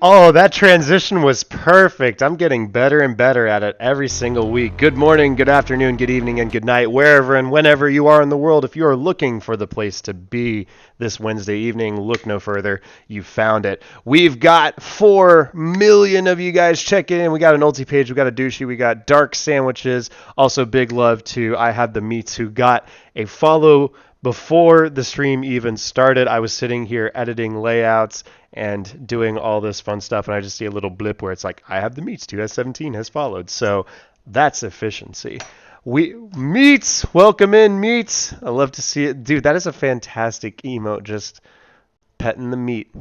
Oh, that transition was perfect. I'm getting better and better at it every single week. Good morning, good afternoon, good evening, and good night, wherever and whenever you are in the world. If you are looking for the place to be this Wednesday evening, look no further. You found it. We've got 4 million of you guys checking in. We got an ulti page, we got a douchey, we got dark sandwiches. Also, big love to I Have the Meats, who got a follow before the stream even started. I was sitting here editing layouts and doing all this fun stuff, and I just see a little blip where it's like, I have the meats, 2S17 has followed. So that's efficiency. Meats, welcome in, Meats. I love to see it. Dude, that is a fantastic emote, just petting the meat.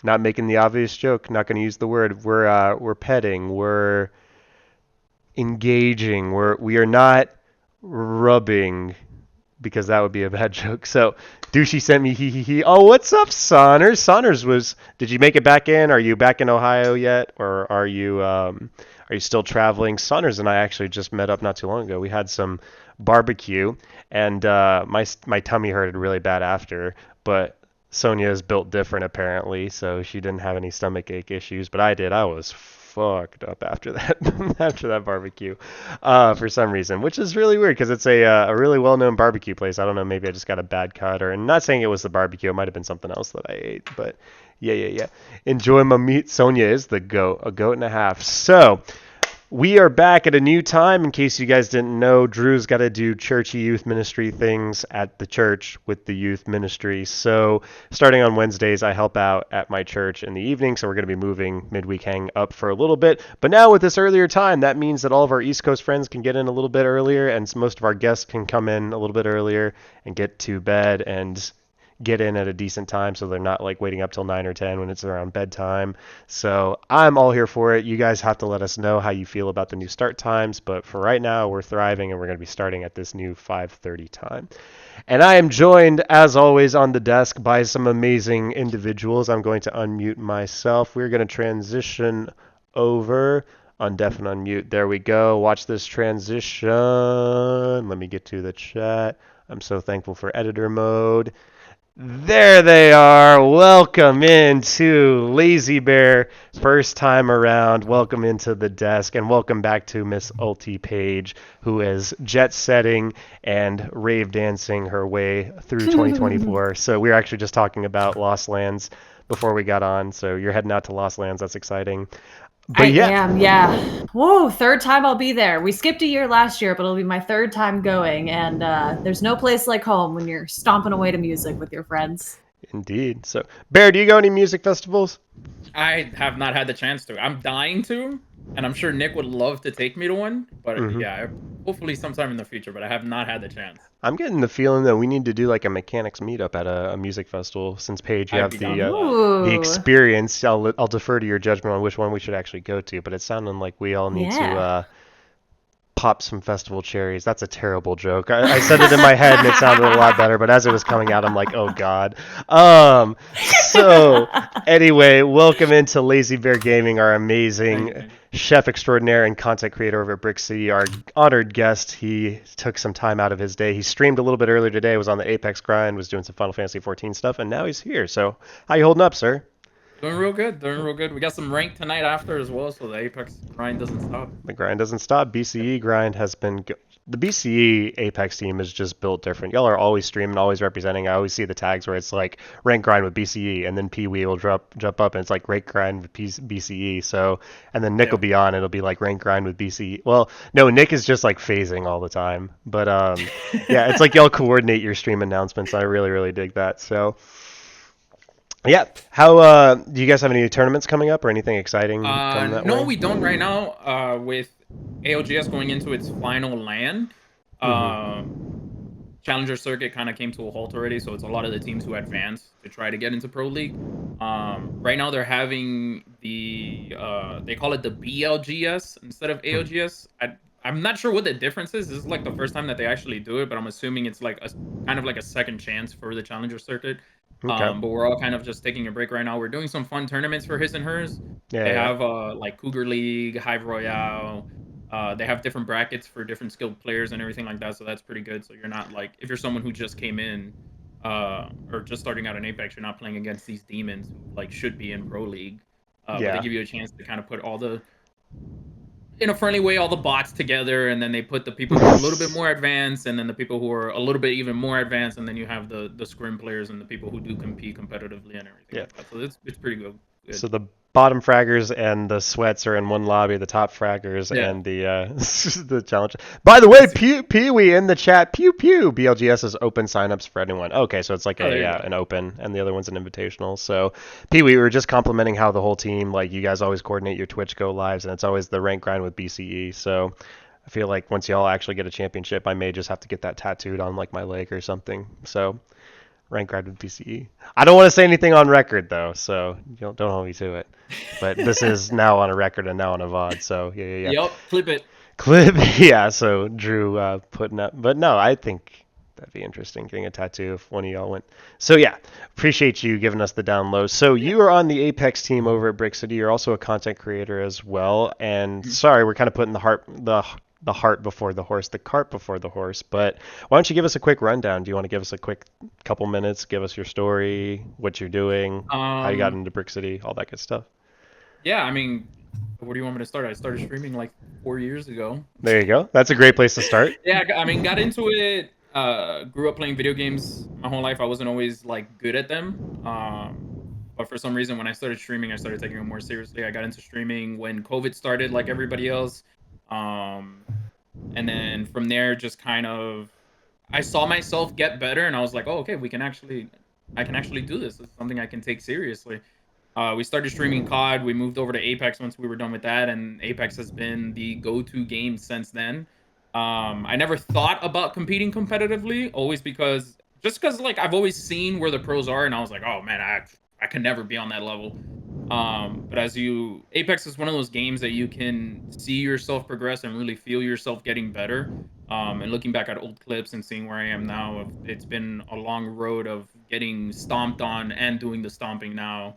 Not making the obvious joke, not going to use the word. We're petting, we're engaging, we are not rubbing, because that would be a bad joke. So, Douchey sent me hee hee hee. Oh, what's up, Saunders? Saunders was. Did you make it back in? Are you back in Ohio yet, or are you still traveling? Saunders and I actually just met up not too long ago. We had some barbecue, and my tummy hurted really bad after, but Sonia is built different apparently, so she didn't have any stomach ache issues, but I did. I was fucked up after that after that barbecue for some reason, which is really weird because it's a really well-known barbecue place. I don't know, maybe I just got a bad cut, or not saying it was the barbecue, it might have been something else that I ate, but yeah. Enjoy my meat. Sonia is the goat, a goat and a half. So we are back at a new time. In case you guys didn't know, Drew's got to do churchy youth ministry things at the church with the youth ministry. So starting on Wednesdays, I help out at my church in the evening. So we're going to be moving Midweek Hang up for a little bit. But now with this earlier time, that means that all of our East Coast friends can get in a little bit earlier, and most of our guests can come in a little bit earlier and get to bed and get in at a decent time, so they're not like waiting up till 9 or 10 when it's around bedtime. So I'm all here for it. You guys have to let us know how you feel about the new start times, but for right now we're thriving, and we're going to be starting at this new 5:30 time. And I am joined, as always, on the desk by some amazing individuals. I'm going to unmute myself. We're going to transition over on Def and Unmute. There we go. Watch this transition. Let me get to the chat. I'm so thankful for editor mode. There they are. Welcome into LazyBear. First time around. Welcome into the desk, and welcome back to Miss Ulti Page, who is jet setting and rave dancing her way through 2024. So we were actually just talking about Lost Lands before we got on. So you're heading out to Lost Lands. That's exciting. I But yeah, am, yeah. Whoa, third time I'll be there. We skipped a year last year, but it'll be my third time going. And there's no place like home when you're stomping away to music with your friends. indeed. So Bear, do you go any music festivals? I have not had the chance to. I'm dying to, and I'm sure Nick would love to take me to one. But Mm-hmm. yeah, hopefully sometime in the future. But I have not had the chance. I'm getting the feeling that we need to do like a Mechanyx meetup at a music festival. Since Paige, you I'd have be down for that. the Ooh, experience. I'll defer to your judgment on which one we should actually go to. But it's sounding like we all need to yeah. pop some festival cherries. That's a terrible joke. I said it in my head and it sounded a lot better, but as it was coming out, I'm like, oh god. So anyway, welcome into Lazy Bear Gaming, our Thank you, amazing thank you. chef extraordinaire and content creator over at Brick City, our honored guest. He took some time out of his day. He streamed a little bit earlier today, was on the Apex grind, was doing some Final Fantasy 14 stuff, and now he's here. So how you holding up, sir? Doing real good. Doing real good. We got some rank tonight after as well, so the Apex grind doesn't stop. The grind doesn't stop. Yep. BCE grind has been the BCE Apex team is just built different. Y'all are always streaming, always representing. I always see the tags where it's like rank grind with BCE, and then Pee Wee will jump up, and it's like rank grind with BCE. So, and then Nick will Yep. be on, and it'll be like rank grind with BCE. Well, no, Nick is just like phasing all the time. But yeah, it's like y'all coordinate your stream announcements. I really dig that. So. Yeah, how do you guys have any tournaments coming up or anything exciting coming that No, way? we don't right now. With ALGS going into its final land, Mm-hmm. uh, Challenger Circuit kind of came to a halt already. So it's a lot of the teams who advance to try to get into Pro League. Right now they're having they call it the BLGS instead of ALGS. I'm not sure what the difference is. This is like the first time that they actually do it, but I'm assuming it's like a kind of like a second chance for the Challenger Circuit. Okay. But we're all kind of just taking a break right now. We're doing some fun tournaments for his and hers. They Yeah. have like Cougar League, Hive Royale. They have different brackets for different skilled players and everything like that. So that's pretty good. So you're not like if you're someone who just came in or just starting out in Apex, you're not playing against these demons who like should be in Pro League. But Yeah. they give you a chance to kind of put in a friendly way, all the bots together, and then they put the people who are a little bit more advanced, and then the people who are a little bit even more advanced, and then you have the scrim players and the people who do compete competitively and everything like that. So it's pretty good. So the bottom fraggers and the sweats are in one lobby. The top fraggers Yeah. and the the challenge. By the way, Pee Wee in the chat. Pew pew. BLGS is open signups for anyone. Okay, so it's like an open, and the other one's an invitational. So Pee Wee, we were just complimenting how the whole team, like you guys always coordinate your Twitch go lives, and it's always the rank grind with BCE. So I feel like once y'all actually get a championship, I may just have to get that tattooed on like my leg or something. So. Rank grind with BCE. I don't want to say anything on record though, so don't hold me to it. But this is now on a record and now on a VOD, so yeah. Yep, clip it. Yeah. So Drew putting up, but no, I think that'd be interesting getting a tattoo if one of y'all went. So yeah, appreciate you giving us the down low. So you are on the Apex team over at Brick City. You're also a content creator as well. And sorry, we're kind of putting the cart before the horse. But why don't you give us a quick rundown? Do you want to give us a quick couple minutes? Give us your story, what you're doing, how you got into Brick City, all that good stuff. Yeah, I mean, where do you want me to start? I started streaming like 4 years ago. There you go. That's a great place to start. Yeah, I mean, got into it. Grew up playing video games my whole life. I wasn't always like good at them. But for some reason, when I started streaming, I started taking it more seriously. I got into streaming when COVID started, like everybody else. And then from there, just kind of, I saw myself get better, and I was like, oh, okay, I can actually do this. It's something I can take seriously. We started streaming COD. We moved over to Apex once we were done with that, and Apex has been the go-to game since then. I never thought about competing competitively, always because like I've always seen where the pros are, and I was like, oh man, I can never be on that level. But Apex is one of those games that you can see yourself progress and really feel yourself getting better. And looking back at old clips and seeing where I am now, it's been a long road of getting stomped on and doing the stomping now.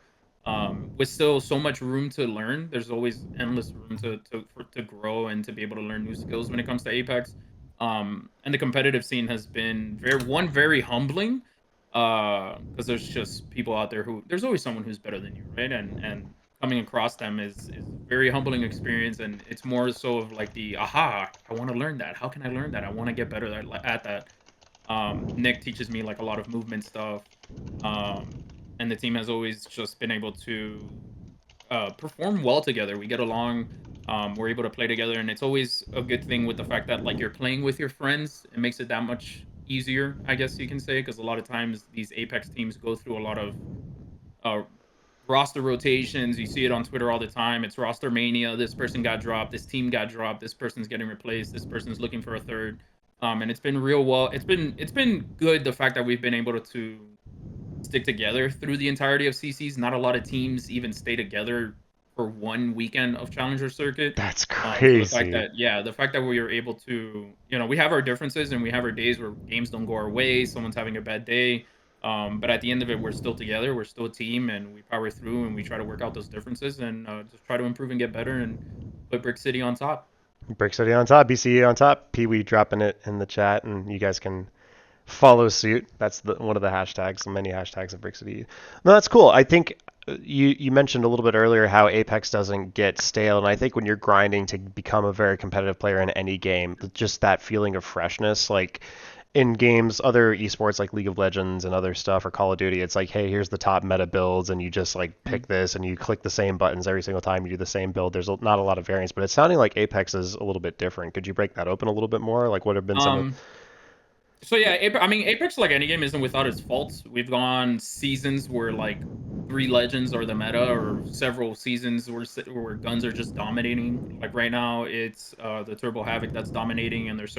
With still so much room to learn, there's always endless room to grow and to be able to learn new skills when it comes to Apex. And the competitive scene has been very humbling, because there's just people out there there's always someone who's better than you, right? And coming across them is a very humbling experience, and it's more so of like I want to learn that. How can I learn that? I want to get better at that. Nick teaches me like a lot of movement stuff. And the team has always just been able to perform well together. We get along. We're able to play together, and it's always a good thing with the fact that like you're playing with your friends. It makes it that much easier, I guess you can say, because a lot of times these Apex teams go through a lot of roster rotations. You see it on Twitter all the time. It's roster mania. This person got dropped. This team got dropped. This person's getting replaced. This person's looking for a third. And it's been it's been good, the fact that we've been able to stick together through the entirety of CCs. Not a lot of teams even stay together for one weekend of Challenger Circuit. That's crazy. The fact that we were able to, we have our differences and we have our days where games don't go our way. Someone's having a bad day. But at the end of it, we're still together. We're still a team, and we power through, and we try to work out those differences and just try to improve and get better and put Brick City on top. Brick City on top, BCE on top. Pee Wee dropping it in the chat, and you guys can follow suit. That's one of the hashtags, the many hashtags of Brick City. No, that's cool. I think you mentioned a little bit earlier how Apex doesn't get stale, and I think when you're grinding to become a very competitive player in any game, just that feeling of freshness, like in games, other esports like League of Legends and other stuff, or Call of Duty, it's like, hey, here's the top meta builds, and you just like pick this and you click the same buttons every single time you do the same build. There's not a lot of variance, but it's sounding like Apex is a little bit different. Could you break that open a little bit more? Like, what have been some of... So yeah, Apex, like any game, isn't without its faults. We've gone seasons where like 3 legends are the meta, or several seasons where guns are just dominating. Like right now, it's the Turbo Havoc that's dominating, and there's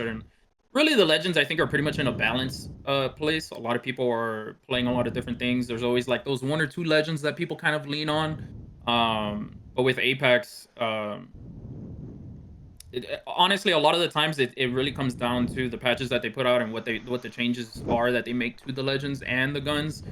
really the legends I think are pretty much in a balance place. A lot of people are playing a lot of different things. There's always like those 1 or 2 legends that people kind of lean on. But with Apex, honestly, a lot of the times it really comes down to the patches that they put out and what the changes are that they make to the legends and the guns.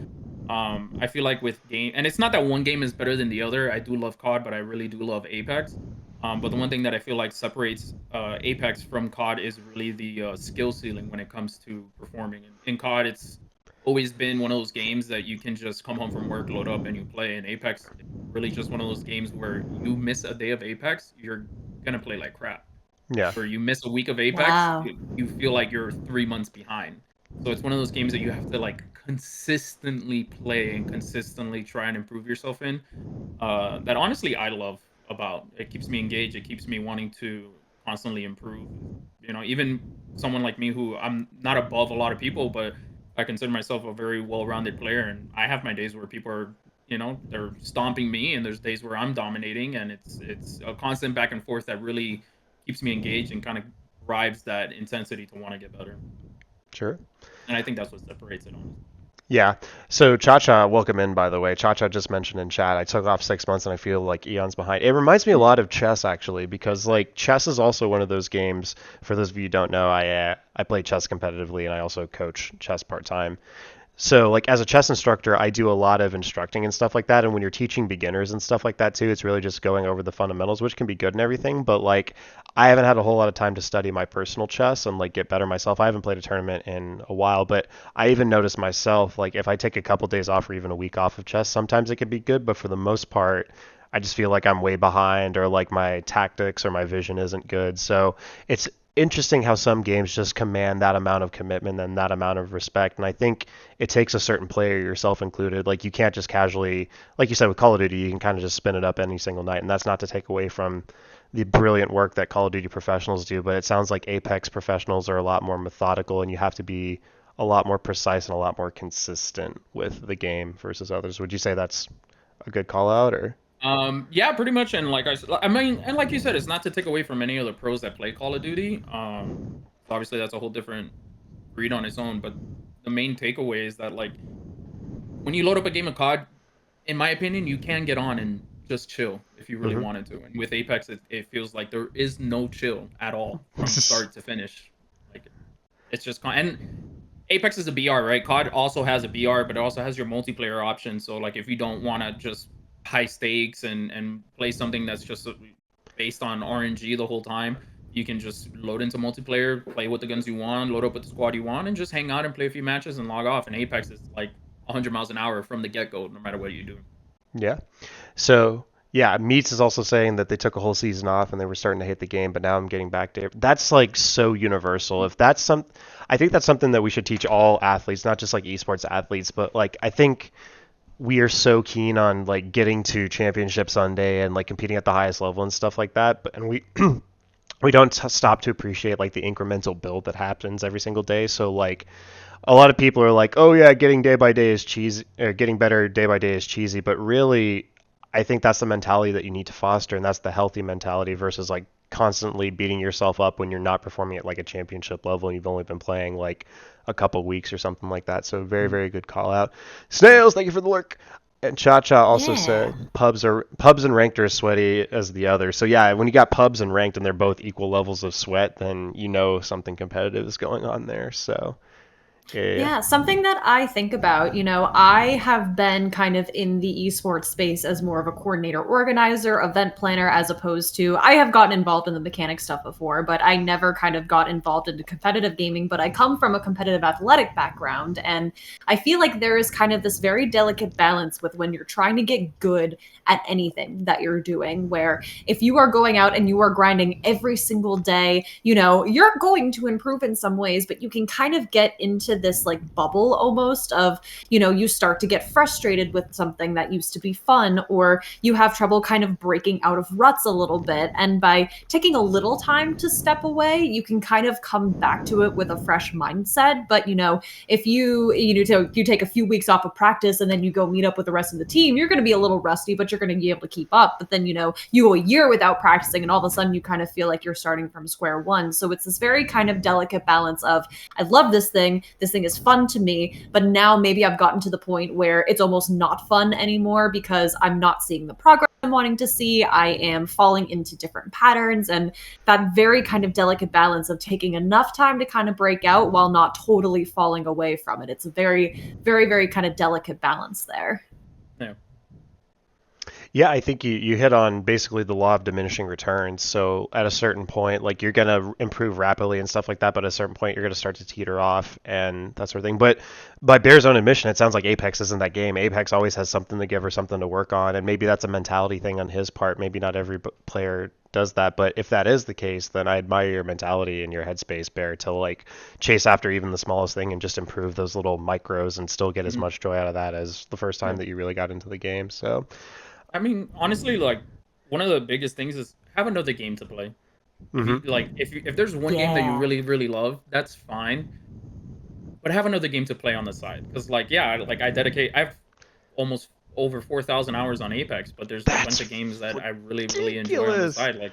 I feel like with game, and it's not that one game is better than the other. I do love COD, but I really do love Apex. But the one thing that I feel like separates Apex from COD is really the skill ceiling when it comes to performing. In COD, it's always been one of those games that you can just come home from work, load up, and you play. In Apex, really just one of those games where you miss a day of Apex, you're gonna play like crap. Yeah. Where you miss a week of Apex, Wow. you feel like you're 3 months behind. So it's one of those games that you have to like consistently play and consistently try and improve yourself in. That honestly I love about it. Keeps me engaged. It keeps me wanting to constantly improve. You know, even someone like me who I'm not above a lot of people, but I consider myself a very well-rounded player, and I have my days where people are, they're stomping me, and there's days where I'm dominating, and it's a constant back and forth that really keeps me engaged and kind of drives that intensity to want to get better. Sure. And I think that's what separates it, honestly. Yeah. So Cha-Cha, welcome in, by the way. Cha-Cha just mentioned in chat, I took off 6 months and I feel like eons behind. It reminds me a lot of chess, actually, because like chess is also one of those games. For those of you who don't know, I play chess competitively and I also coach chess part-time. So like as a chess instructor, I do a lot of instructing and stuff like that. And when you're teaching beginners and stuff like that too, it's really just going over the fundamentals, which can be good and everything. But like I haven't had a whole lot of time to study my personal chess and like get better myself. I haven't played a tournament in a while, but I even noticed myself like if I take a couple days off or even a week off of chess, sometimes it can be good, but for the most part, I just feel like I'm way behind or like my tactics or my vision isn't good. So it's interesting how some games just command that amount of commitment and that amount of respect. And I think it takes a certain player, yourself included. Like you can't just casually, like you said with Call of Duty, you can kind of just spin it up any single night. And that's not to take away from the brilliant work that Call of Duty professionals do, but it sounds like Apex professionals are a lot more methodical and you have to be a lot more precise and a lot more consistent with the game versus others. Would you say that's a good call out or? Yeah, pretty much. And like I mean, and like you said, it's not to take away from any other pros that play Call of Duty. Obviously that's a whole different breed on its own. But the main takeaway is that like when you load up a game of COD, in my opinion, you can get on and just chill if you really wanted to. And with Apex, it feels like there is no chill at all from start to finish. Like it's just and Apex is a BR, right? COD also has a BR, but it also has your multiplayer option. So like if you don't want to just high stakes and play something that's just based on RNG the whole time, you can just load into multiplayer, play with the guns you want, load up with the squad you want, and just hang out and play a few matches and log off. And Apex is like 100 miles an hour from the get-go, no matter what you do. Yeah. So yeah, Meats is also saying that they took a whole season off and they were starting to hate the game, but now I'm getting back to it. That's like so universal. If that's I think that's something that we should teach all athletes, not just like esports athletes, but like I think we are so keen on like getting to championship Sunday and like competing at the highest level and stuff like that, but and we we don't stop to appreciate like the incremental build that happens every single day. So like a lot of people are like, oh yeah, getting day by day is cheesy, or getting better day by day is cheesy, but really I think that's the mentality that you need to foster, and that's the healthy mentality versus like constantly beating yourself up when you're not performing at like a championship level and you've only been playing like a couple weeks or something like that. So very, very good call out. Snails, thank you for the lurk. And Cha-Cha also said pubs and ranked are as sweaty as the other. So yeah, when you got pubs and ranked and they're both equal levels of sweat, then you know something competitive is going on there. So yeah, something that I think about, I have been kind of in the esports space as more of a coordinator, organizer, event planner, as opposed to, I have gotten involved in the mechanic stuff before, but I never kind of got involved into competitive gaming. But I come from a competitive athletic background, and I feel like there is kind of this very delicate balance with when you're trying to get good at anything that you're doing, where if you are going out and you are grinding every single day, you're going to improve in some ways, but you can kind of get into this like bubble almost of, you start to get frustrated with something that used to be fun, or you have trouble kind of breaking out of ruts a little bit. And by taking a little time to step away, you can kind of come back to it with a fresh mindset. But, if you take a few weeks off of practice and then you go meet up with the rest of the team, you're going to be a little rusty, but you're going to be able to keep up. But then, you go a year without practicing and all of a sudden you kind of feel like you're starting from square one. So it's this very kind of delicate balance of, I love this thing is fun to me, but now maybe I've gotten to the point where it's almost not fun anymore because I'm not seeing the progress I'm wanting to see. I am falling into different patterns, and that very kind of delicate balance of taking enough time to kind of break out while not totally falling away from it. It's a very, very, very kind of delicate balance there. Yeah. Yeah, I think you hit on basically the law of diminishing returns. So at a certain point, like you're gonna improve rapidly and stuff like that, but at a certain point you're gonna start to teeter off and that sort of thing. But by Bear's own admission, it sounds like Apex isn't that game. Apex always has something to give or something to work on, and maybe that's a mentality thing on his part. Maybe not every player does that, but if that is the case, then I admire your mentality and your headspace, Bear, to like chase after even the smallest thing and just improve those little micros and still get as much joy out of that as the first time that you really got into the game. So. I mean, honestly, like one of the biggest things is have another game to play. If there's one game that you really really love, that's fine. But have another game to play on the side, because I have almost over 4,000 hours on Apex, but there's a bunch of games that I really really enjoy on the side. Like,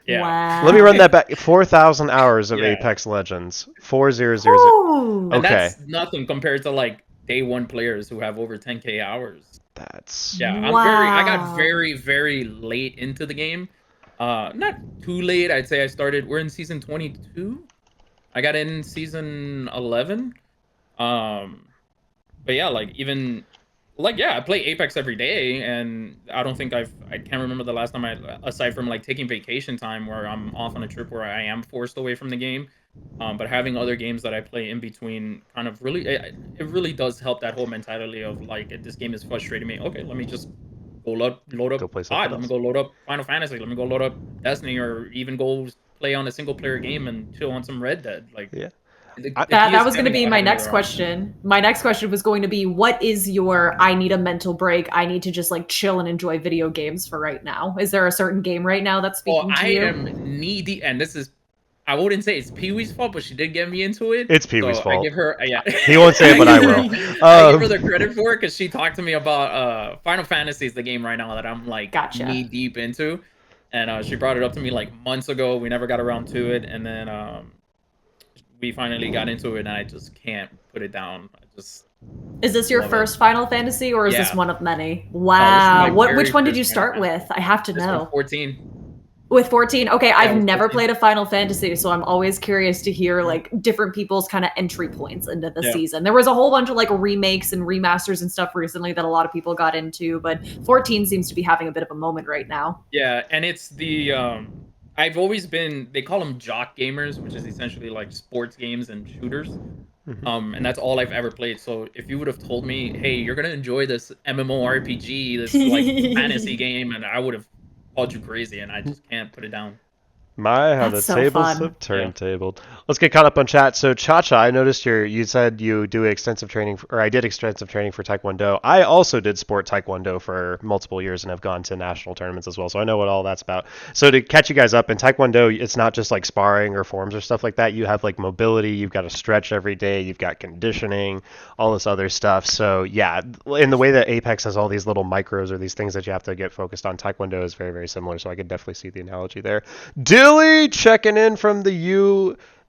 yeah. Wow. Let me run that back. 4,000 hours of Apex Legends. 4,000. Ooh. And that's nothing compared to like day one players who have over 10K hours. That's I got very very late into the game. Not too late. I'd say we're in season 22. I got in season 11. But yeah, I play Apex every day, and I don't think I can't remember the last time aside from like taking vacation time where I'm off on a trip where I am forced away from the game. But having other games that I play in between kind of really, it really does help that whole mentality of like, this game is frustrating me. Okay, let me just load up COD. Let me go load up Final Fantasy. Let me go load up Destiny, or even go play on a single player game and chill on some Red Dead. Like, yeah. That was going to be my next question. My next question was going to be, what is your I need a mental break, I need to just like chill and enjoy video games for right now? Is there a certain game right now that's speaking to you? I am knee-deep, and this is, I wouldn't say it's Pee-wee's fault, but she did get me into it. It's Pee-wee's fault. I give her, He won't say it, but I will. I give her the credit for it because she talked to me about Final Fantasy is the game right now that I'm like knee-deep into. And she brought it up to me like months ago. We never got around to it. And then we finally got into it, and I just can't put it down. Is this your first Final Fantasy, or is this one of many? Wow. Which one did you start with? I have to know. 14. With 14? Okay, I've never played a Final Fantasy, so I'm always curious to hear like different people's kind of entry points into the season. There was a whole bunch of like remakes and remasters and stuff recently that a lot of people got into, but 14 seems to be having a bit of a moment right now. Yeah, and it's the I've always been, they call them jock gamers, which is essentially like sports games and shooters. And that's all I've ever played. So if you would have told me, hey, you're gonna enjoy this MMORPG, this like fantasy game, and I would have called you crazy, and I just can't put it down. My, how the tables have turntabled. Let's get caught up on chat. So, Cha-Cha, I noticed you said you do extensive training, or I did extensive training for Taekwondo. I also did sport Taekwondo for multiple years and have gone to national tournaments as well, so I know what all that's about. So to catch you guys up, in Taekwondo, it's not just like sparring or forms or stuff like that. You have like mobility, you've got to stretch every day, you've got conditioning, all this other stuff. So yeah, in the way that Apex has all these little micros or these things that you have to get focused on, Taekwondo is very, very similar, so I could definitely see the analogy there. Dilly checking in from the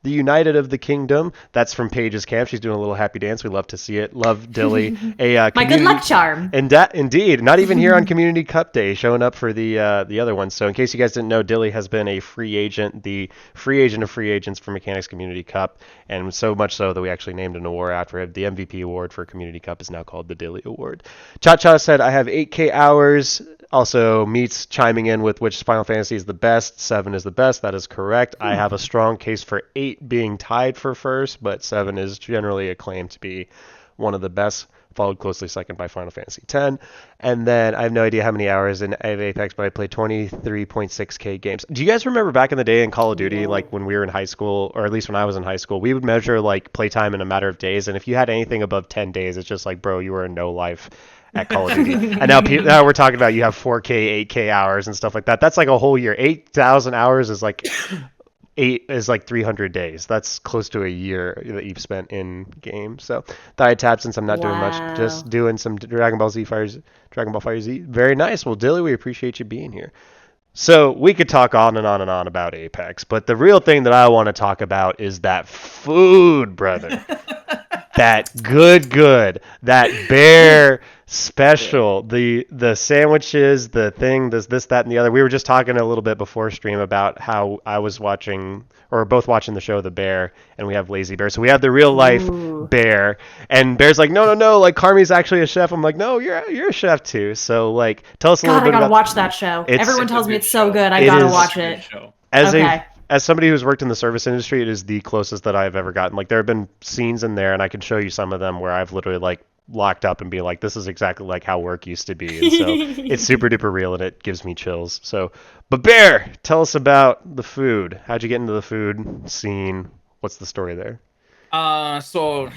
United of the Kingdom. That's from Paige's camp. She's doing a little happy dance. We love to see it. Love Dilly. My good luck charm. And indeed, not even here on Community Cup Day, showing up for the other one. So in case you guys didn't know, Dilly has been a free agent, the free agent of free agents for Mechanyx Community Cup, and so much so that we actually named an award after him. The MVP award for Community Cup is now called the Dilly Award. Cha-Cha said, I have 8K hours. Also, Meets chiming in with which Final Fantasy is the best. 7 is the best. That is correct. I have a strong case for 8 being tied for first, but 7 is generally acclaimed to be one of the best, followed closely second by Final Fantasy X. And then I have no idea how many hours in Apex, but I played 23.6K games. Do you guys remember back in the day in Call of Duty, like when we were in high school, or at least when I was in high school, we would measure like playtime in a matter of days, and if you had anything above 10 days, it's just like, bro, you were in no life at Call of Duty. And now we're talking about you have 4K, 8K hours and stuff like that. That's like a whole year. 8,000 hours is like 300 days. That's close to a year that you've spent in game. So I tapped since I'm not doing much, just doing some Dragon Ball FireZ. Very nice. Well, Dilly, we appreciate you being here. So we could talk on and on and on about Apex, but the real thing that I want to talk about is that food, brother. That good, that Bear special. The sandwiches, the thing, this, that, and the other. We were just talking a little bit before stream about how I was watching, or both watching the show The Bear, and we have LazyBear. So we have the real life Bear, and Bear's like, no, like Carmi's actually a chef. I'm like, no, you're a chef too. So like, tell us a little bit I gotta about. watch that show. Everyone tells me it's so good. I It gotta is watch it. As somebody who's worked in the service industry, it is the closest that I've ever gotten. Like there have been scenes in there, and I can show you some of them where I've literally like locked up and be like, this is exactly like how work used to be. And so it's super duper real, and it gives me chills. So, but Bear, tell us about the food. How'd you get into the food scene? What's the story there? So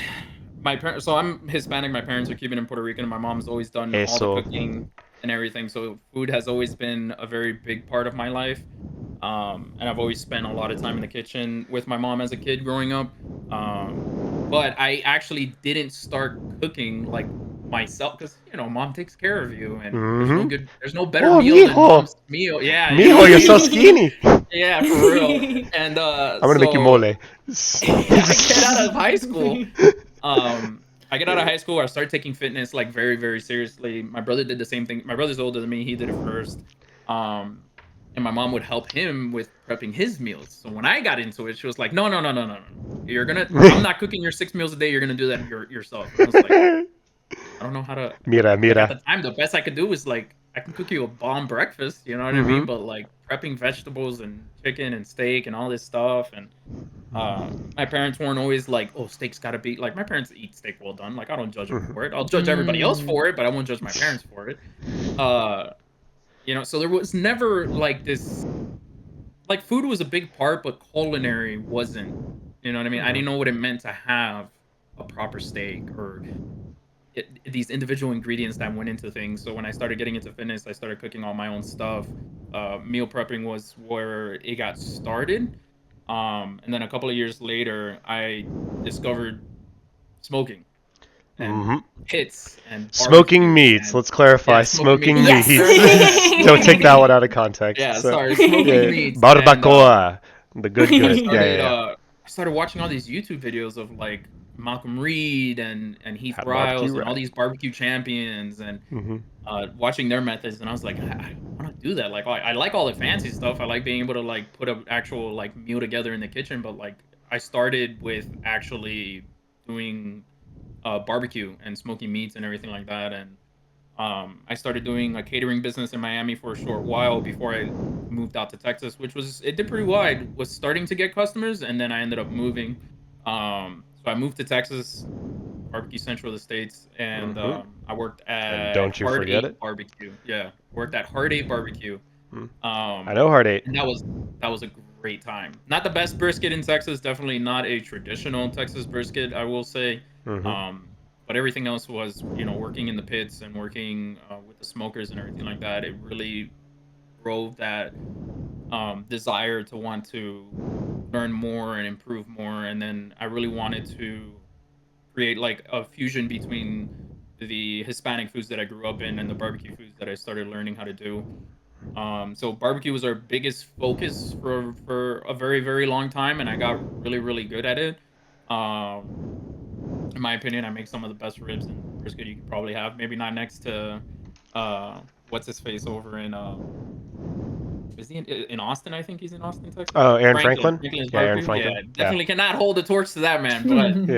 my parents. So I'm Hispanic. My parents are Cuban and Puerto Rican. And my mom's always done all the cooking and everything. So food has always been a very big part of my life. And I've always spent a lot of time in the kitchen with my mom as a kid growing up. But I actually didn't start cooking like myself because mom takes care of you, and there's no better meal than mom's meal. Yeah, mijo, you're so skinny. Yeah, for real. And I'm gonna make you mole. I get out of high school. I started taking fitness like very, very seriously. My brother did the same thing. My brother's older than me. He did it first. And my mom would help him with prepping his meals. So when I got into it, she was like, no. I'm not cooking your 6 meals a day. You're going to do that yourself. And I was like, I don't know how to. Mira. At the time, the best I could do was like, I can cook you a bomb breakfast. You know what I mean? But like prepping vegetables and chicken and steak and all this stuff. And my parents weren't always like, oh, steak's got to be like, my parents eat steak well done. Like, I don't judge them for it. I'll judge everybody else for it, but I won't judge my parents for it. So there was never like this, like food was a big part, but culinary wasn't, you know what I mean? I didn't know what it meant to have a proper steak or these individual ingredients that went into things. So when I started getting into fitness, I started cooking all my own stuff. Meal prepping was where it got started. And then a couple of years later, I discovered smoking. And hits and smoking meats. Let's clarify. Smoking meats. Yes. Don't take that one out of context. Yeah, sorry. Smoking meats. Barbacoa. The good. I started watching all these YouTube videos of like Malcolm Reed and Heath Riles and all these barbecue champions and watching their methods, and I was like, I want to do that. Like, I like all the fancy stuff. I like being able to like put an actual like meal together in the kitchen, but like I started with actually doing barbecue and smoking meats and everything like that. And I started doing a catering business in Miami for a short while before I moved out to Texas, it did pretty well. I was starting to get customers, and then I ended up moving. So I moved to Texas, barbecue central of the states, and I worked at Heart 8 Barbecue. Yeah, worked at Heart 8 Barbecue. I know Heart 8. And that was a great time. Not the best brisket in Texas, definitely not a traditional Texas brisket, I will say. But everything else was, working in the pits and working with the smokers and everything like that. It really drove that desire to want to learn more and improve more. And then I really wanted to create like a fusion between the Hispanic foods that I grew up in and the barbecue foods that I started learning how to do. So barbecue was our biggest focus for a very, very long time, and I got really, really good at it. In my opinion, I make some of the best ribs and brisket you could probably have. Maybe not next to what's his face over in is he in Austin? I think he's in Austin, Texas. Oh, Aaron Franklin? Aaron Franklin. Yeah, definitely cannot hold the torch to that man. But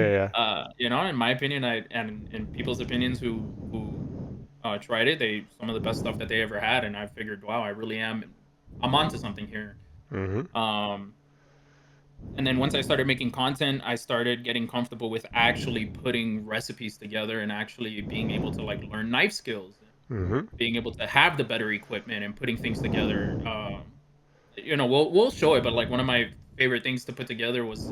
in my opinion, and in people's opinions who tried it, some of the best stuff that they ever had, and I figured, wow, I'm onto something here. And then once I started making content, I started getting comfortable with actually putting recipes together and actually being able to like learn knife skills, being able to have the better equipment and putting things together. We'll show it, but like one of my favorite things to put together was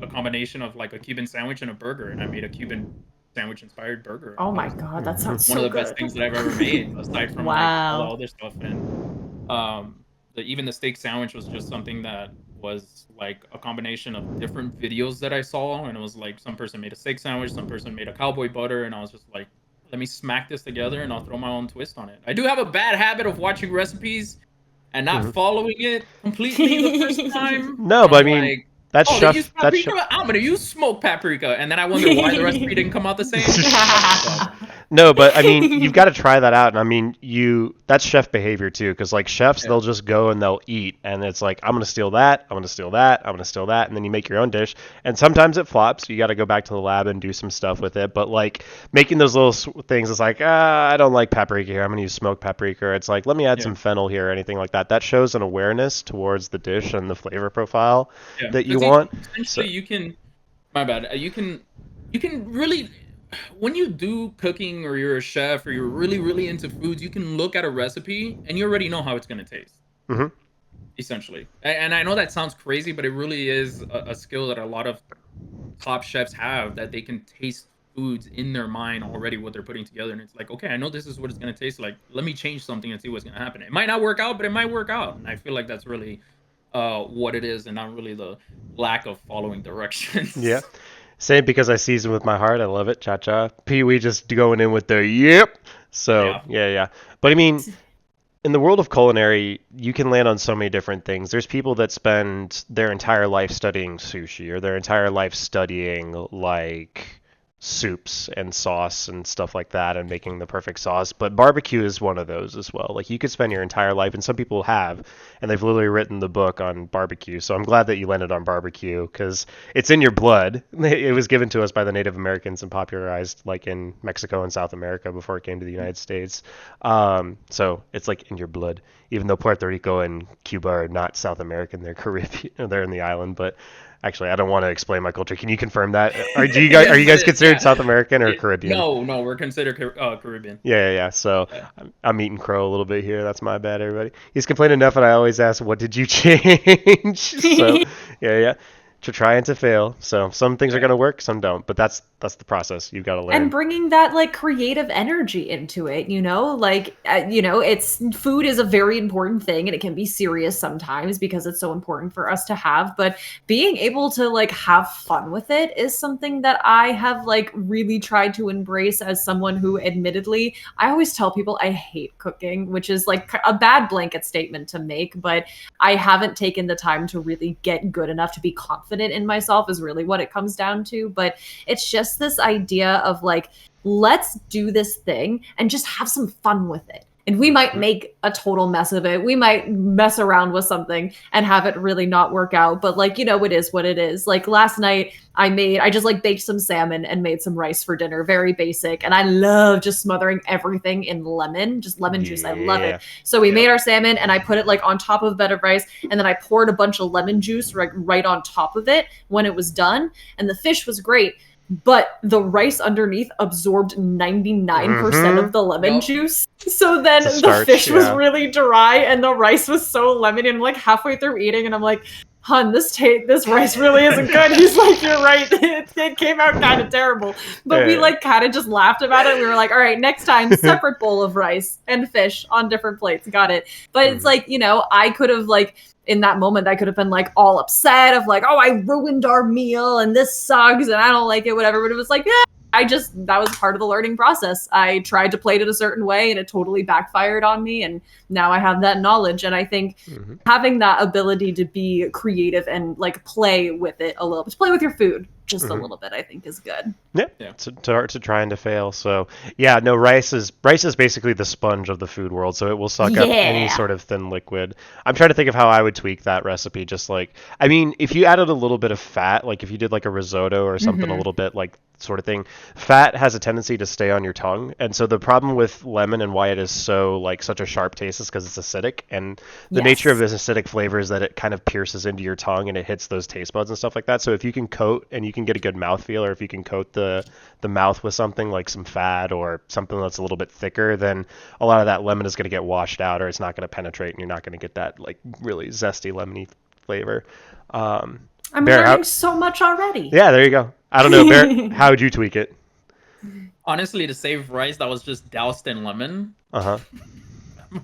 a combination of like a Cuban sandwich and a burger, and I made a Cuban sandwich inspired burger. Oh my god, that sounds one so of the best things that I've ever made, aside from like all the other stuff. And even the steak sandwich was just something that was like a combination of different videos that I saw, and it was like some person made a steak sandwich, some person made a cowboy butter, and I was just like, let me smack this together and I'll throw my own twist on it. I do have a bad habit of watching recipes and not following it completely the first time. No, but I mean, like, that's chef. I'm gonna use smoked paprika, and then I wonder why the recipe didn't come out the same. No, but I mean, you've got to try that out. And I mean, that's chef behavior too, because like chefs, Yeah. they'll just go and they'll eat, and it's like, I'm gonna steal that, I'm gonna steal that, I'm gonna steal that, and then you make your own dish. And sometimes it flops. You got to go back to the lab and do some stuff with it. But like making those little things, it's like, I don't like paprika here. I'm gonna use smoked paprika. It's like, let me add Yeah. some fennel here or anything like that. That shows an awareness towards the dish and the flavor profile Yeah. that you 'Cause want. So, essentially, you can. My bad. You can really, when you do cooking or you're a chef or you're really really into foods, you can look at a recipe and you already know how it's gonna taste. hmm Essentially, and I know that sounds crazy, but it really is a skill that a lot of top chefs have, that they can taste foods in their mind already what they're putting together, and it's like, okay, I know this is what it's gonna taste like. Let me change something and see what's gonna happen. It might not work out, but it might work out, and I feel like that's really what it is, and not really the lack of following yeah. directions. Same, because I season with my heart. I love it. Cha cha. Pee Wee just going in with the yep. So Yeah. yeah. But I mean, in the world of culinary, you can land on so many different things. There's people that spend their entire life studying sushi, or their entire life studying like soups and sauce and stuff like that, and making the perfect sauce. But barbecue is one of those as well. Like you could spend your entire life, and some people have, and they've literally written the book on barbecue. So I'm glad that you landed on barbecue, because it's in your blood. It was given to us by the Native Americans and popularized like in Mexico and South America before it came to the United States. So it's like in your blood, even though Puerto Rico and Cuba are not South American, they're Caribbean, they're in the island. But actually, I don't want to explain my culture. Can you confirm that? Are you It guys is, considered yeah. South American or Caribbean? No, no, we're considered Caribbean. Yeah. So Yeah. I'm eating crow a little bit here. That's my bad, everybody. He's complained enough, and I always ask, "What did you change?" So yeah. To try and to fail. So some things are Yeah. gonna work, some don't. But that's the process. You've got to And learn. bringing that like creative energy into it, like it's food is a very important thing, and it can be serious sometimes because it's so important for us to have, but being able to like have fun with it is something that I have like really tried to embrace as someone who, admittedly, I always tell people I hate cooking, which is like a bad blanket statement to make, but I haven't taken the time to really get good enough to be confident in myself, is really what it comes down to. But it's just this idea of like, let's do this thing and just have some fun with it. And we might make a total mess of it. We might mess around with something and have it really not work out. But like, it is what it is. Like last night I just like baked some salmon and made some rice for dinner. Very basic. And I love just smothering everything in lemon, just lemon juice. I love Yeah. it. So we made our salmon and I put it like on top of a bed of rice. And then I poured a bunch of lemon juice right on top of it when it was done. And the fish was great, but the rice underneath absorbed 99% of the lemon Yup. juice. So then The the starch, fish was yeah. really dry and the rice was so lemony. And I'm like halfway through eating and I'm like, hun, this rice really isn't good. He's like, you're right. It came out kind of terrible. But we like kind of just laughed about it. We were like, all right, next time, separate bowl of rice and fish on different plates. Got it. But it's like, I could have like, in that moment, I could have been like all upset of like, oh, I ruined our meal and this sucks and I don't like it, whatever. But it was like, yeah, that was part of the learning process. I tried to play it a certain way and it totally backfired on me. And now I have that knowledge. And I think having that ability to be creative and like play with it a little bit, play with your food just a little bit, I think is good. Yeah. To try and to fail. So yeah, no, rice is basically the sponge of the food world. So it will suck up any sort of thin liquid. I'm trying to think of how I would tweak that recipe. Just like, I mean, if you added a little bit of fat, like if you did like a risotto or something a little bit like sort of thing, fat has a tendency to stay on your tongue. And so the problem with lemon and why it is so like such a sharp taste is because it's acidic, and the nature of this acidic flavor is that it kind of pierces into your tongue and it hits those taste buds and stuff like that. So if you can coat and you can get a good mouthfeel, or if you can coat the mouth with something like some fat or something that's a little bit thicker, then a lot of that lemon is going to get washed out, or it's not going to penetrate, and you're not going to get that like really zesty lemony flavor. I'm Bear, learning so much already. Yeah, there you go. I don't know, Bear, how would you tweak it? Honestly, to save rice that was just doused in lemon, I'm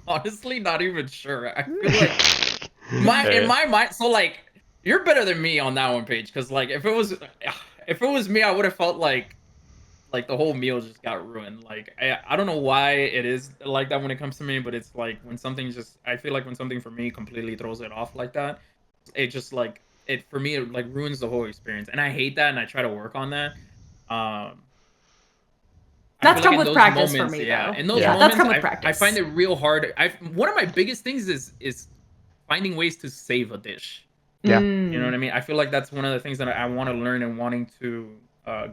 honestly not even sure. I feel like in my mind, so like you're better than me on that one, Paige, because like if it was me, I would have felt like the whole meal just got ruined. Like I don't know why it is like that when it comes to me, but it's like when something I feel like when something for me completely throws it off like that, it just like for me it like ruins the whole experience, and I hate that, and I try to work on that. That's come with practice for me, though. In those that's moments, come with practice. I find it real hard. One of my biggest things is finding ways to save a dish. Yeah. You know what I mean? I feel like that's one of the things that I want to learn and wanting to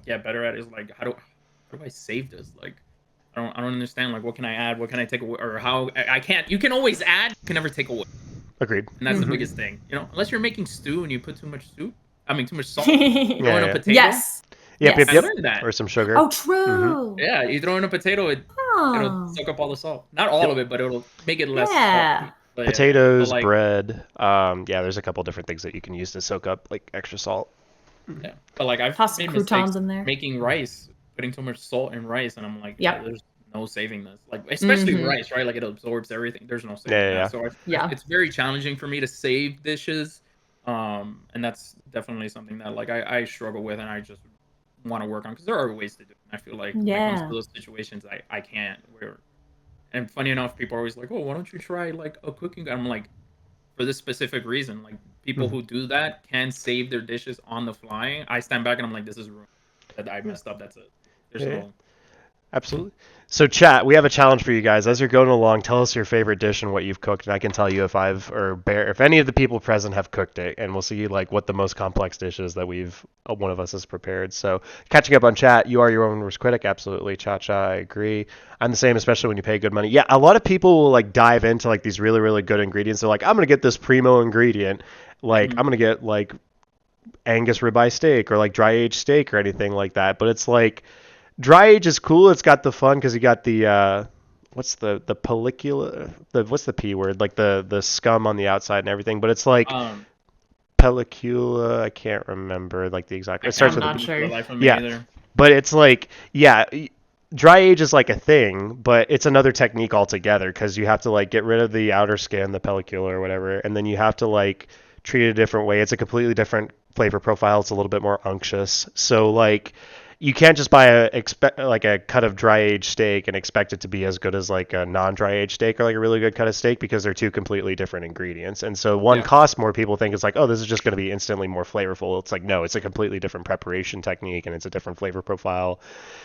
get better at is like how do I save this? Like I don't understand. Like what can I add? What can I take away? Or how I can't. You can always add. You can never take away. Agreed. And that's the biggest thing. You know, unless you're making stew and you put too much salt. Throw in a potato. Yes. Yep. I learned that. Or some sugar. Oh, true. Yeah, you throw in a potato, it'll soak up all the salt. Not all of it, but it'll make it less salty. But potatoes, bread. There's a couple different things that you can use to soak up like extra salt. Yeah, but like I've tossed made croutons mistakes in there. Making rice, putting too much salt in rice, and I'm like, there's no saving this. Like especially rice, right? Like it absorbs everything. There's no saving that. So it's very challenging for me to save dishes, and that's definitely something that like I struggle with, and I just want to work on because there are ways to do it. And I feel like when it comes to those situations, I can't. And funny enough, people are always like, "Oh, why don't you try like a cooking?" I'm like, for this specific reason, like people who do that can save their dishes on the fly. I stand back and I'm like, "This is ruined. That I messed up. That's it." There's no. Absolutely. So chat, we have a challenge for you guys. As you're going along, tell us your favorite dish and what you've cooked, and I can tell you if any of the people present have cooked it, and we'll see like what the most complex dish is that one of us has prepared. So catching up on chat, you are your own worst critic. Absolutely. Cha-cha, I agree. I'm the same, especially when you pay good money. Yeah, a lot of people will like dive into like these really, really good ingredients. They're like, I'm going to get this primo ingredient. Like I'm going to get like Angus ribeye steak or like dry aged steak or anything like that. But it's like, dry age is cool. It's got the fun because you got the what's the pellicula? What's the P word? Like the scum on the outside and everything. But it's like pellicula. I can't remember like the exact. It starts with not sure. Either. But it's like dry age is like a thing, but it's another technique altogether because you have to like get rid of the outer skin, the pellicula or whatever, and then you have to like treat it a different way. It's a completely different flavor profile. It's a little bit more unctuous. So like. You can't just buy a cut of dry aged steak and expect it to be as good as like a non-dry aged steak or like a really good cut of steak because they're two completely different ingredients. And so one costs more. People think it's like, oh, this is just going to be instantly more flavorful. It's like, no, it's a completely different preparation technique and it's a different flavor profile.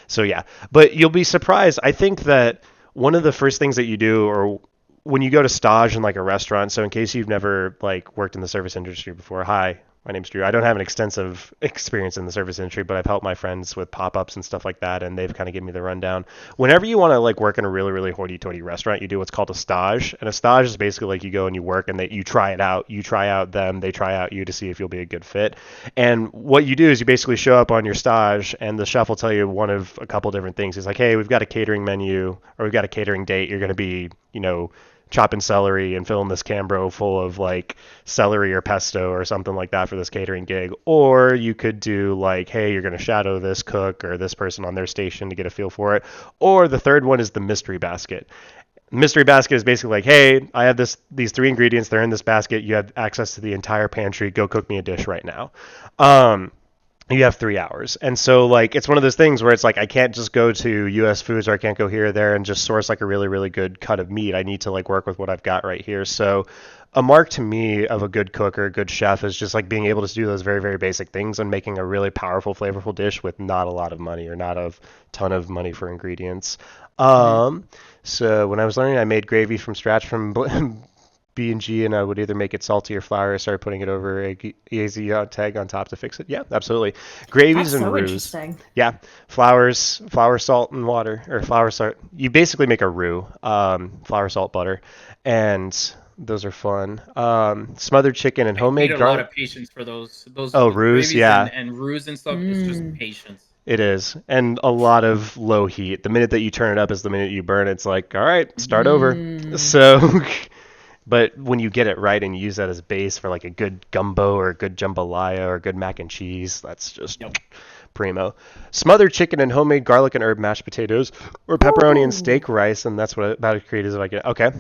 So yeah, but you'll be surprised. I think that one of the first things that you do or when you go to stage in like a restaurant, so in case you've never like worked in the service industry before, hi. My name's Drew. I don't have an extensive experience in the service industry, but I've helped my friends with pop-ups and stuff like that, and they've kind of given me the rundown. Whenever you want to like work in a really, really hoity-toity restaurant, you do what's called a stage, and a stage is basically like you go and you work and you try it out. You try out them, they try out you to see if you'll be a good fit. And what you do is you basically show up on your stage, and the chef will tell you one of a couple different things. He's like, hey, we've got a catering menu, or we've got a catering date. You're going to be, chopping celery and filling this Cambro full of like celery or pesto or something like that for this catering gig. Or you could do like, hey, you're going to shadow this cook or this person on their station to get a feel for it. Or the third one is the mystery basket. Mystery basket is basically like, hey, I have these three ingredients. They're in this basket. You have access to the entire pantry. Go cook me a dish right now. You have 3 hours. And so like, it's one of those things where it's like, I can't just go to US Foods or I can't go here or there and just source like a really, really good cut of meat. I need to like work with what I've got right here. So a mark to me of a good cook or a good chef is just like being able to do those very, very basic things and making a really powerful, flavorful dish with not a lot of money or not a ton of money for ingredients. So when I was learning, I made gravy from scratch from B&G, and I would either make it salty or flour. I started putting it over a easy tag on top to fix it. Yeah, absolutely. Gravies and roux. Interesting. Yeah, flour, salt, and water, or flour, salt. You basically make a roux, flour, salt, butter, and those are fun. Smothered chicken and homemade garlic. I need a lot of patience for those. Roux, yeah. And roux and stuff is just patience. It is, and a lot of low heat. The minute that you turn it up is the minute you burn. It's like, all right, start over. So. But when you get it right and you use that as base for like a good gumbo or a good jambalaya or a good mac and cheese, that's just primo. Smothered chicken and homemade garlic and herb mashed potatoes or pepperoni and steak rice, and that's what about to create is if I get okay.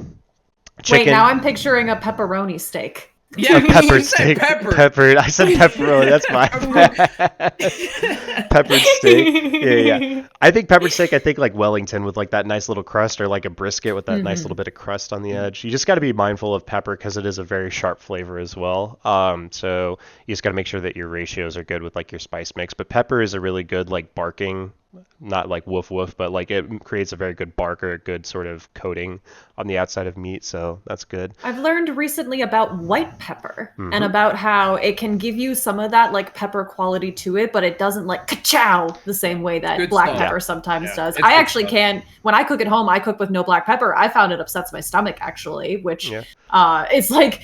Chicken. Wait, now I'm picturing a pepperoni steak. Yeah, peppered steak. Peppered. I said pepperoni. That's my peppered steak. Yeah. I think peppered steak. I think like Wellington with like that nice little crust, or like a brisket with that nice little bit of crust on the edge. You just got to be mindful of pepper because it is a very sharp flavor as well. So you just got to make sure that your ratios are good with like your spice mix. But pepper is a really good like barking not like woof woof, but like it creates a very good bark or a good sort of coating on the outside of meat. So that's good. I've learned recently about white pepper Mhm. and about how it can give you some of that like pepper quality to it, but it doesn't like ka-chow the same way that Good black stuff. pepper Yeah. sometimes does. it's I good actually stuff. can, when I cook at home, I cook with no black pepper. I found it upsets my stomach actually, which Yeah. it's like,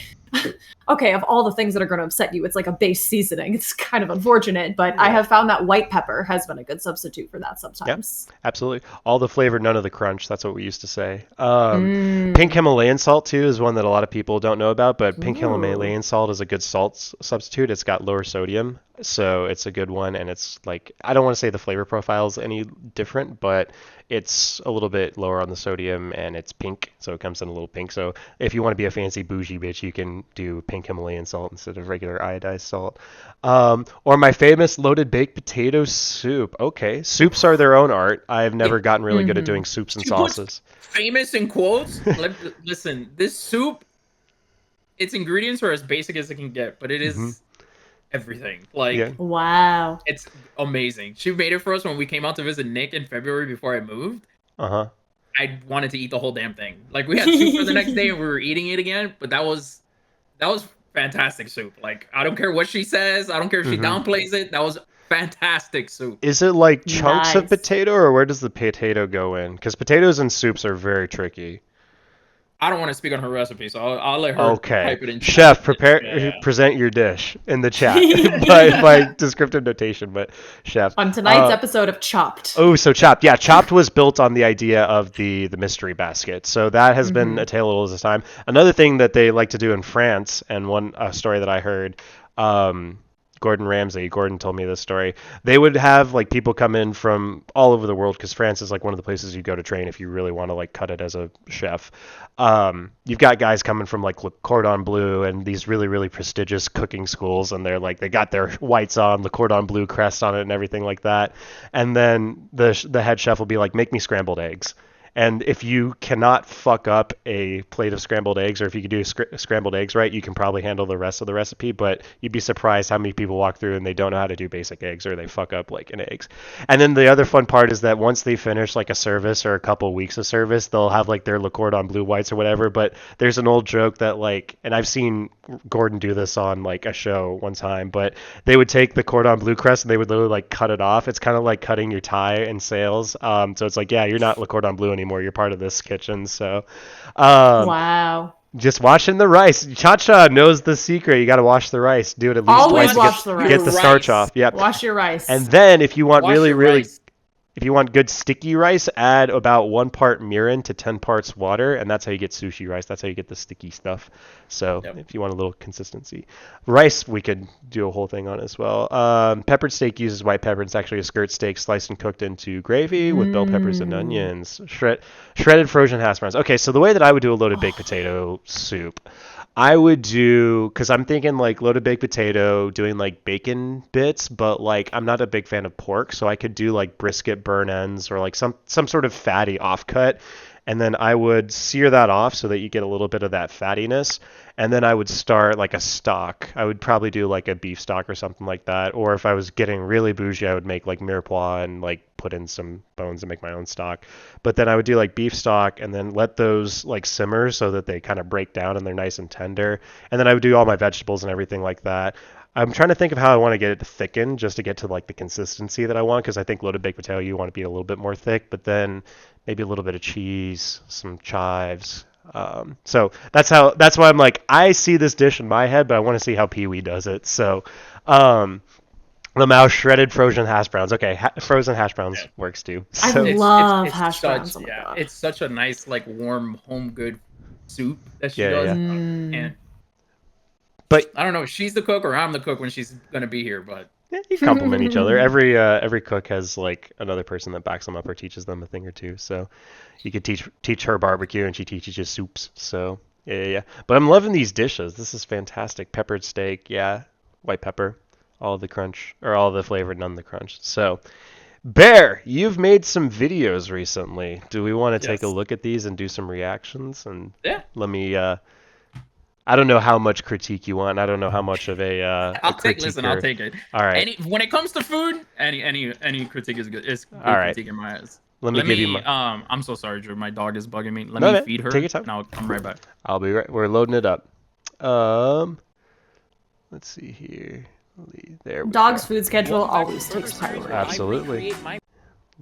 okay, of all the things that are going to upset you, it's like a base seasoning. It's kind of unfortunate, but I have found that white pepper has been a good substitute for that sometimes. Absolutely. All the flavor, none of the crunch. That's what we used to say. Pink Himalayan salt, too, is one that a lot of people don't know about, but pink Himalayan salt is a good salt substitute. It's got lower sodium, so it's a good one. And it's like, I don't want to say the flavor profile is any different, but it's a little bit lower on the sodium and it's pink, so it comes in a little pink. So if you want to be a fancy bougie bitch, you can do pink Himalayan salt instead of regular iodized salt. Or my famous loaded baked potato soup. Okay, soups are their own art. I've never gotten really good at doing soups and She puts sauces. famous in quotes. Listen, this soup, its ingredients are as basic as it can get, but it is everything. Like, Yeah. Wow. it's amazing. She made it for us when we came out to visit Nick in February before I moved. Uh-huh. I wanted to eat the whole damn thing. Like, we had soup for the next day and we were eating it again, but that was fantastic soup. Like, I don't care what she says. I don't care if she downplays it. That was fantastic soup. Is it like chunks of Nice. potato, or where does the potato go in? Because potatoes and soups are very tricky. I don't want to speak on her recipe, so I'll let her Okay, type it in. chef, chat. prepare, Yeah. present your dish in the chat by descriptive notation. But chef, On tonight's episode of Chopped. oh, so Chopped. Yeah, Chopped was built on the idea of the mystery basket. So that has been a tale of its time. Another thing that they like to do in France, and one story that I heard, Gordon told me this story. They would have like people come in from all over the world because France is like one of the places you go to train if you really want to like cut it as a chef. You've got guys coming from like Le Cordon Bleu and these really, really prestigious cooking schools, and they're like, they got their whites on, the Cordon Bleu crest on it and everything like that. And then the head chef will be like, make me scrambled eggs. And if you cannot fuck up a plate of scrambled eggs, or if you can do scrambled eggs right, you can probably handle the rest of the recipe. But you'd be surprised how many people walk through and they don't know how to do basic eggs, or they fuck up like an eggs. And then the other fun part is that once they finish like a service or a couple of weeks of service, they'll have like their Le Cordon Bleu whites or whatever. But there's an old joke that like, and I've seen Gordon do this on like a show one time, but they would take the Cordon Bleu crest and they would literally like cut it off. It's kind of like cutting your tie in sales. So it's like, yeah, you're not Le Cordon Bleu anymore. You're part of this kitchen. So, Wow. just washing the rice. Cha-Cha knows the secret. You got to wash the rice. Do it at least Always twice wash to the rice. get the starch off. Yep. Wash your rice. And then if you want Wash really, your really, rice. if you want good sticky rice, add about 1 part mirin to 10 parts water, and that's how you get sushi rice. That's how you get the sticky stuff. So if you want a little consistency. Rice, we could do a whole thing on as well. Peppered steak uses white pepper. It's actually a skirt steak sliced and cooked into gravy with bell peppers and onions. Shredded frozen hash browns. Okay, so the way that I would do a loaded baked potato soup, I would do, because I'm thinking like loaded baked potato, doing like bacon bits, but like I'm not a big fan of pork, so I could do like brisket burn ends or like some sort of fatty offcut. And then I would sear that off so that you get a little bit of that fattiness. And then I would start like a stock. I would probably do like a beef stock or something like that. Or if I was getting really bougie, I would make like mirepoix and like put in some bones and make my own stock. But then I would do like beef stock and then let those like simmer so that they kind of break down and they're nice and tender. And then I would do all my vegetables and everything like that. I'm trying to think of how I want to get it to thicken just to get to like the consistency that I want, because I think loaded baked potato you want to be a little bit more thick, but then maybe a little bit of cheese, some chives. So that's why I'm like, I see this dish in my head, but I want to see how Pee Wee does it. So Lamau shredded frozen hash browns. Okay, frozen hash browns works too. So, I love hash browns. Oh my God. It's such a nice like warm home good soup that she Yeah, does. yeah. And but I don't know if she's the cook or I'm the cook when she's gonna be here, but you complement each other. Every cook has like another person that backs them up or teaches them a thing or two. So you could teach her barbecue and she teaches you soups. So yeah. But I'm loving these dishes. This is fantastic. Peppered steak, yeah, white pepper, all the crunch or all the flavor, none of the crunch. So Bear, you've made some videos recently. Do we want to take a look at these and do some reactions? And yeah, let me I don't know how much critique you want. I don't know how much of a I'll take it. All right. When it comes to food, any critique is good. It's good All right. critique in my eyes. Let me give you my... I'm so sorry, Drew. My dog is bugging me. Let No, me man, feed her. take your time. And I'll come right back. I'll be right. We're loading it up. Let's see here. There we Dog's go. food schedule always takes priority. Absolutely.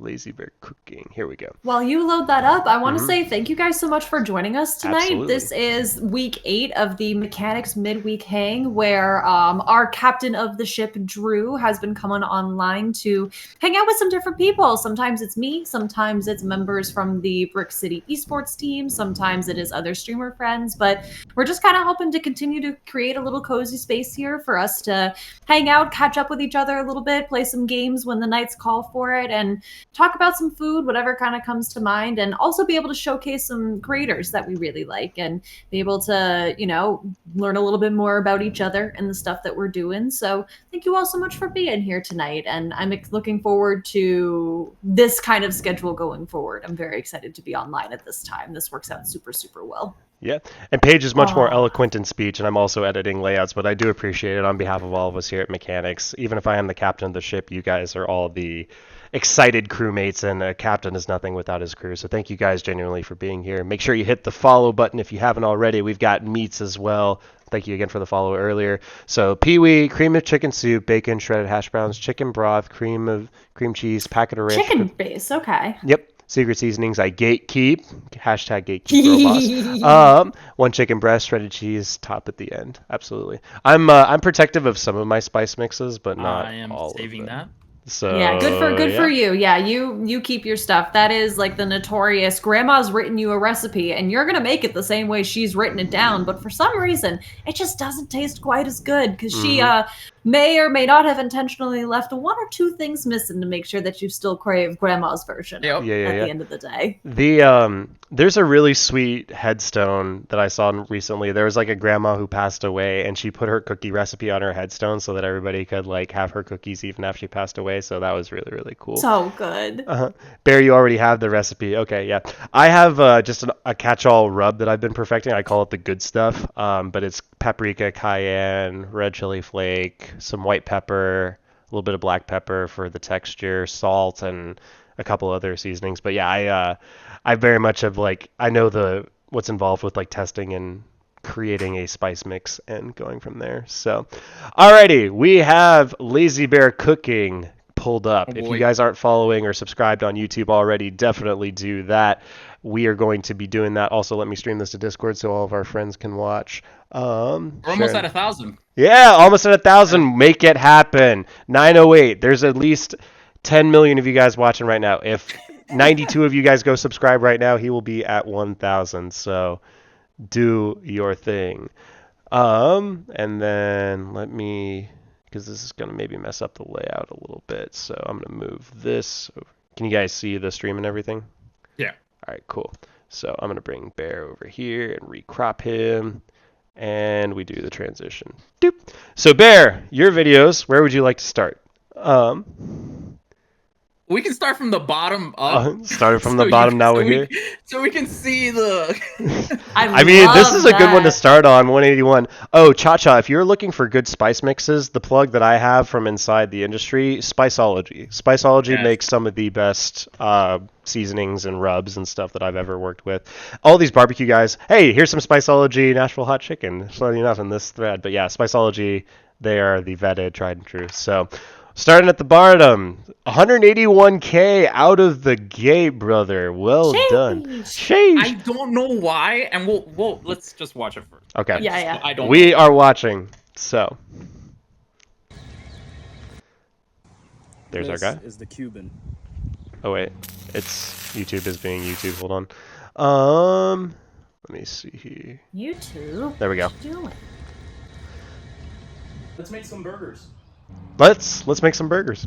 Lazybearcooking. Here we go. While you load that up, I want to say thank you guys so much for joining us tonight. Absolutely. This is week 8 of the Mechanyx Midweek Hang, where our captain of the ship, Drew, has been coming online to hang out with some different people. Sometimes it's me, sometimes it's members from the Brick City esports team, sometimes it is other streamer friends, but we're just kind of hoping to continue to create a little cozy space here for us to hang out, catch up with each other a little bit, play some games when the nights call for it, and talk about some food, whatever kind of comes to mind, and also be able to showcase some creators that we really like and be able to, you know, learn a little bit more about each other and the stuff that we're doing. So thank you all so much for being here tonight, and I'm looking forward to this kind of schedule going forward. I'm very excited to be online at this time. This works out super, super well. Yeah, and Paige is much more eloquent in speech, and I'm also editing layouts, but I do appreciate it on behalf of all of us here at Mechanyx. Even if I am the captain of the ship, you guys are all the excited crewmates, and a captain is nothing without his crew. So thank you guys genuinely for being here. Make sure you hit the follow button if you haven't already. We've got meats as well. Thank you again for the follow earlier. So Pee-wee, cream of chicken soup, bacon, shredded hash browns, chicken broth, cream cheese, packet of ranch. Chicken base, okay. Yep. Secret seasonings, I gatekeep. Hashtag gatekeep boss. One chicken breast, shredded cheese, top at the end. Absolutely. I'm protective of some of my spice mixes, but not I am all saving of them. that. So yeah, good for you. Yeah, you keep your stuff. That is like the notorious grandma's written you a recipe and you're gonna make it the same way she's written it down, but for some reason it just doesn't taste quite as good because she may or may not have intentionally left 1 or 2 things missing to make sure that you still crave grandma's version at the end of the day. There's a really sweet headstone that I saw recently. There was like a grandma who passed away, and she put her cookie recipe on her headstone so that everybody could like have her cookies even after she passed away. So that was really, really cool. So good. Bear, you already have the recipe. Okay, yeah. I have just a catch-all rub that I've been perfecting. I call it the good stuff, but it's paprika, cayenne, red chili flake, some white pepper, a little bit of black pepper for the texture, salt, and a couple other seasonings. But yeah, I very much have like, I know what's involved with like testing and creating a spice mix and going from there. So, alrighty, we have Lazybearcooking pulled up. If you guys aren't following or subscribed on YouTube already, definitely do that. We are going to be doing that. Also, let me stream this to Discord so all of our friends can watch. We're almost at 1,000. Yeah, almost at 1,000. Make it happen. 908. There's at least 10 million of you guys watching right now. If 92 of you guys go subscribe right now, he will be at 1,000. So do your thing. And then let me, because this is going to maybe mess up the layout a little bit. So I'm going to move this over. Can you guys see the stream and everything? Yeah. All right, cool. So I'm going to bring Bear over here and recrop him. And we do the transition. Doop. So Bear, your videos, where would you like to start? We can start from the bottom up. Started from the bottom, now we're here. So we can see the... I mean, this is a good one to start on, 181. Oh, Cha-Cha, if you're looking for good spice mixes, the plug that I have from inside the industry, Spiceology. Spiceology makes some of the best seasonings and rubs and stuff that I've ever worked with. All these barbecue guys, hey, here's some Spiceology Nashville hot chicken. It's not enough in this thread. But yeah, Spiceology, they are the vetted, tried and true. So... starting at the bottom, 181K out of the gate, brother. Well done. Sheesh. I don't know why, and we'll let's just watch it first. Okay. Yeah. I don't. We are watching. So there's our guy. Is the Cuban. Oh wait, it's YouTube is being YouTube. Hold on. Let me see here. YouTube. There we go. What you doing? Let's make some burgers. Let's make some burgers.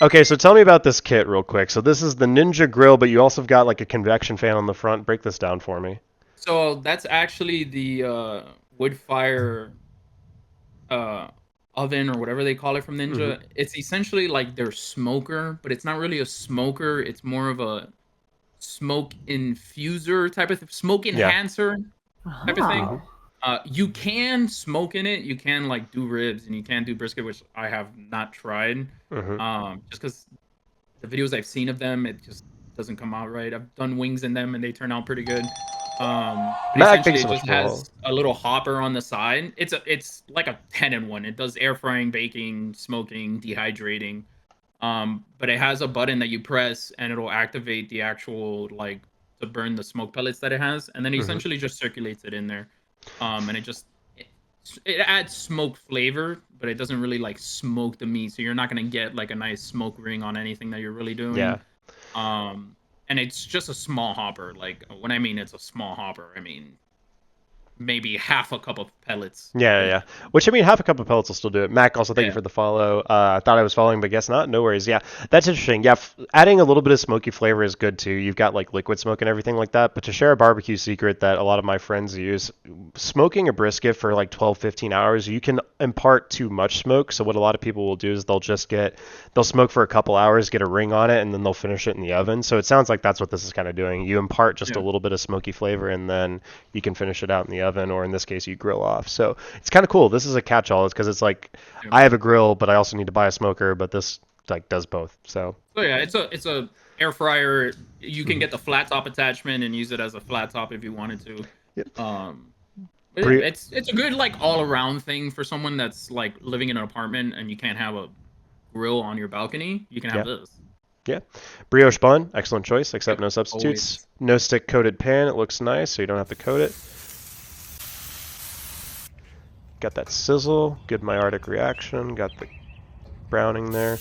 Okay, so tell me about this kit real quick. So this is the Ninja Grill, but you also got like a convection fan on the front. Break this down for me. So that's actually the wood fire oven or whatever they call it from Ninja. It's essentially like their smoker, but it's not really a smoker. It's more of a smoke infuser type of smoke enhancer type of thing. You can smoke in it. You can like do ribs and you can do brisket, which I have not tried. Just because the videos I've seen of them, it just doesn't come out right. I've done wings in them and they turn out pretty good. But Mac, essentially thanks it so much just for the follow. has a little hopper on the side. It's like a 10-in-1. It does air frying, baking, smoking, dehydrating. But it has a button that you press and it'll activate the actual like to burn the smoke pellets that it has, and then it essentially just circulates it in there. And it adds smoke flavor, but it doesn't really like smoke the meat, so you're not gonna get like a nice smoke ring on anything that you're really doing. Yeah. And it's just a small hopper. Like when I mean it's a small hopper, I mean maybe half a cup of pellets. Yeah. Which, I mean, half a cup of pellets will still do it. Mac, also thank you for the follow. I thought I was following, but guess not. No worries. Yeah, that's interesting. Yeah, adding a little bit of smoky flavor is good too. You've got like liquid smoke and everything like that. But to share a barbecue secret that a lot of my friends use, smoking a brisket for like 12, 15 hours, you can impart too much smoke. So what a lot of people will do is they'll smoke for a couple hours, get a ring on it, and then they'll finish it in the oven. So it sounds like that's what this is kind of doing. You impart just a little bit of smoky flavor, and then you can finish it out in the oven, or in this case, you grill off. So it's kind of cool. This is a catch-all. It's because it's like I have a grill, but I also need to buy a smoker. But this like does both. So yeah, it's a air fryer. You can get the flat top attachment and use it as a flat top if you wanted to. Yep. It's a good like all around thing for someone that's like living in an apartment and you can't have a grill on your balcony. You can have this. Yeah. Brioche bun, excellent choice, except no substitutes. Always. No stick coated pan, it looks nice, so you don't have to coat it. Got that sizzle, good Maillard reaction, got the browning there.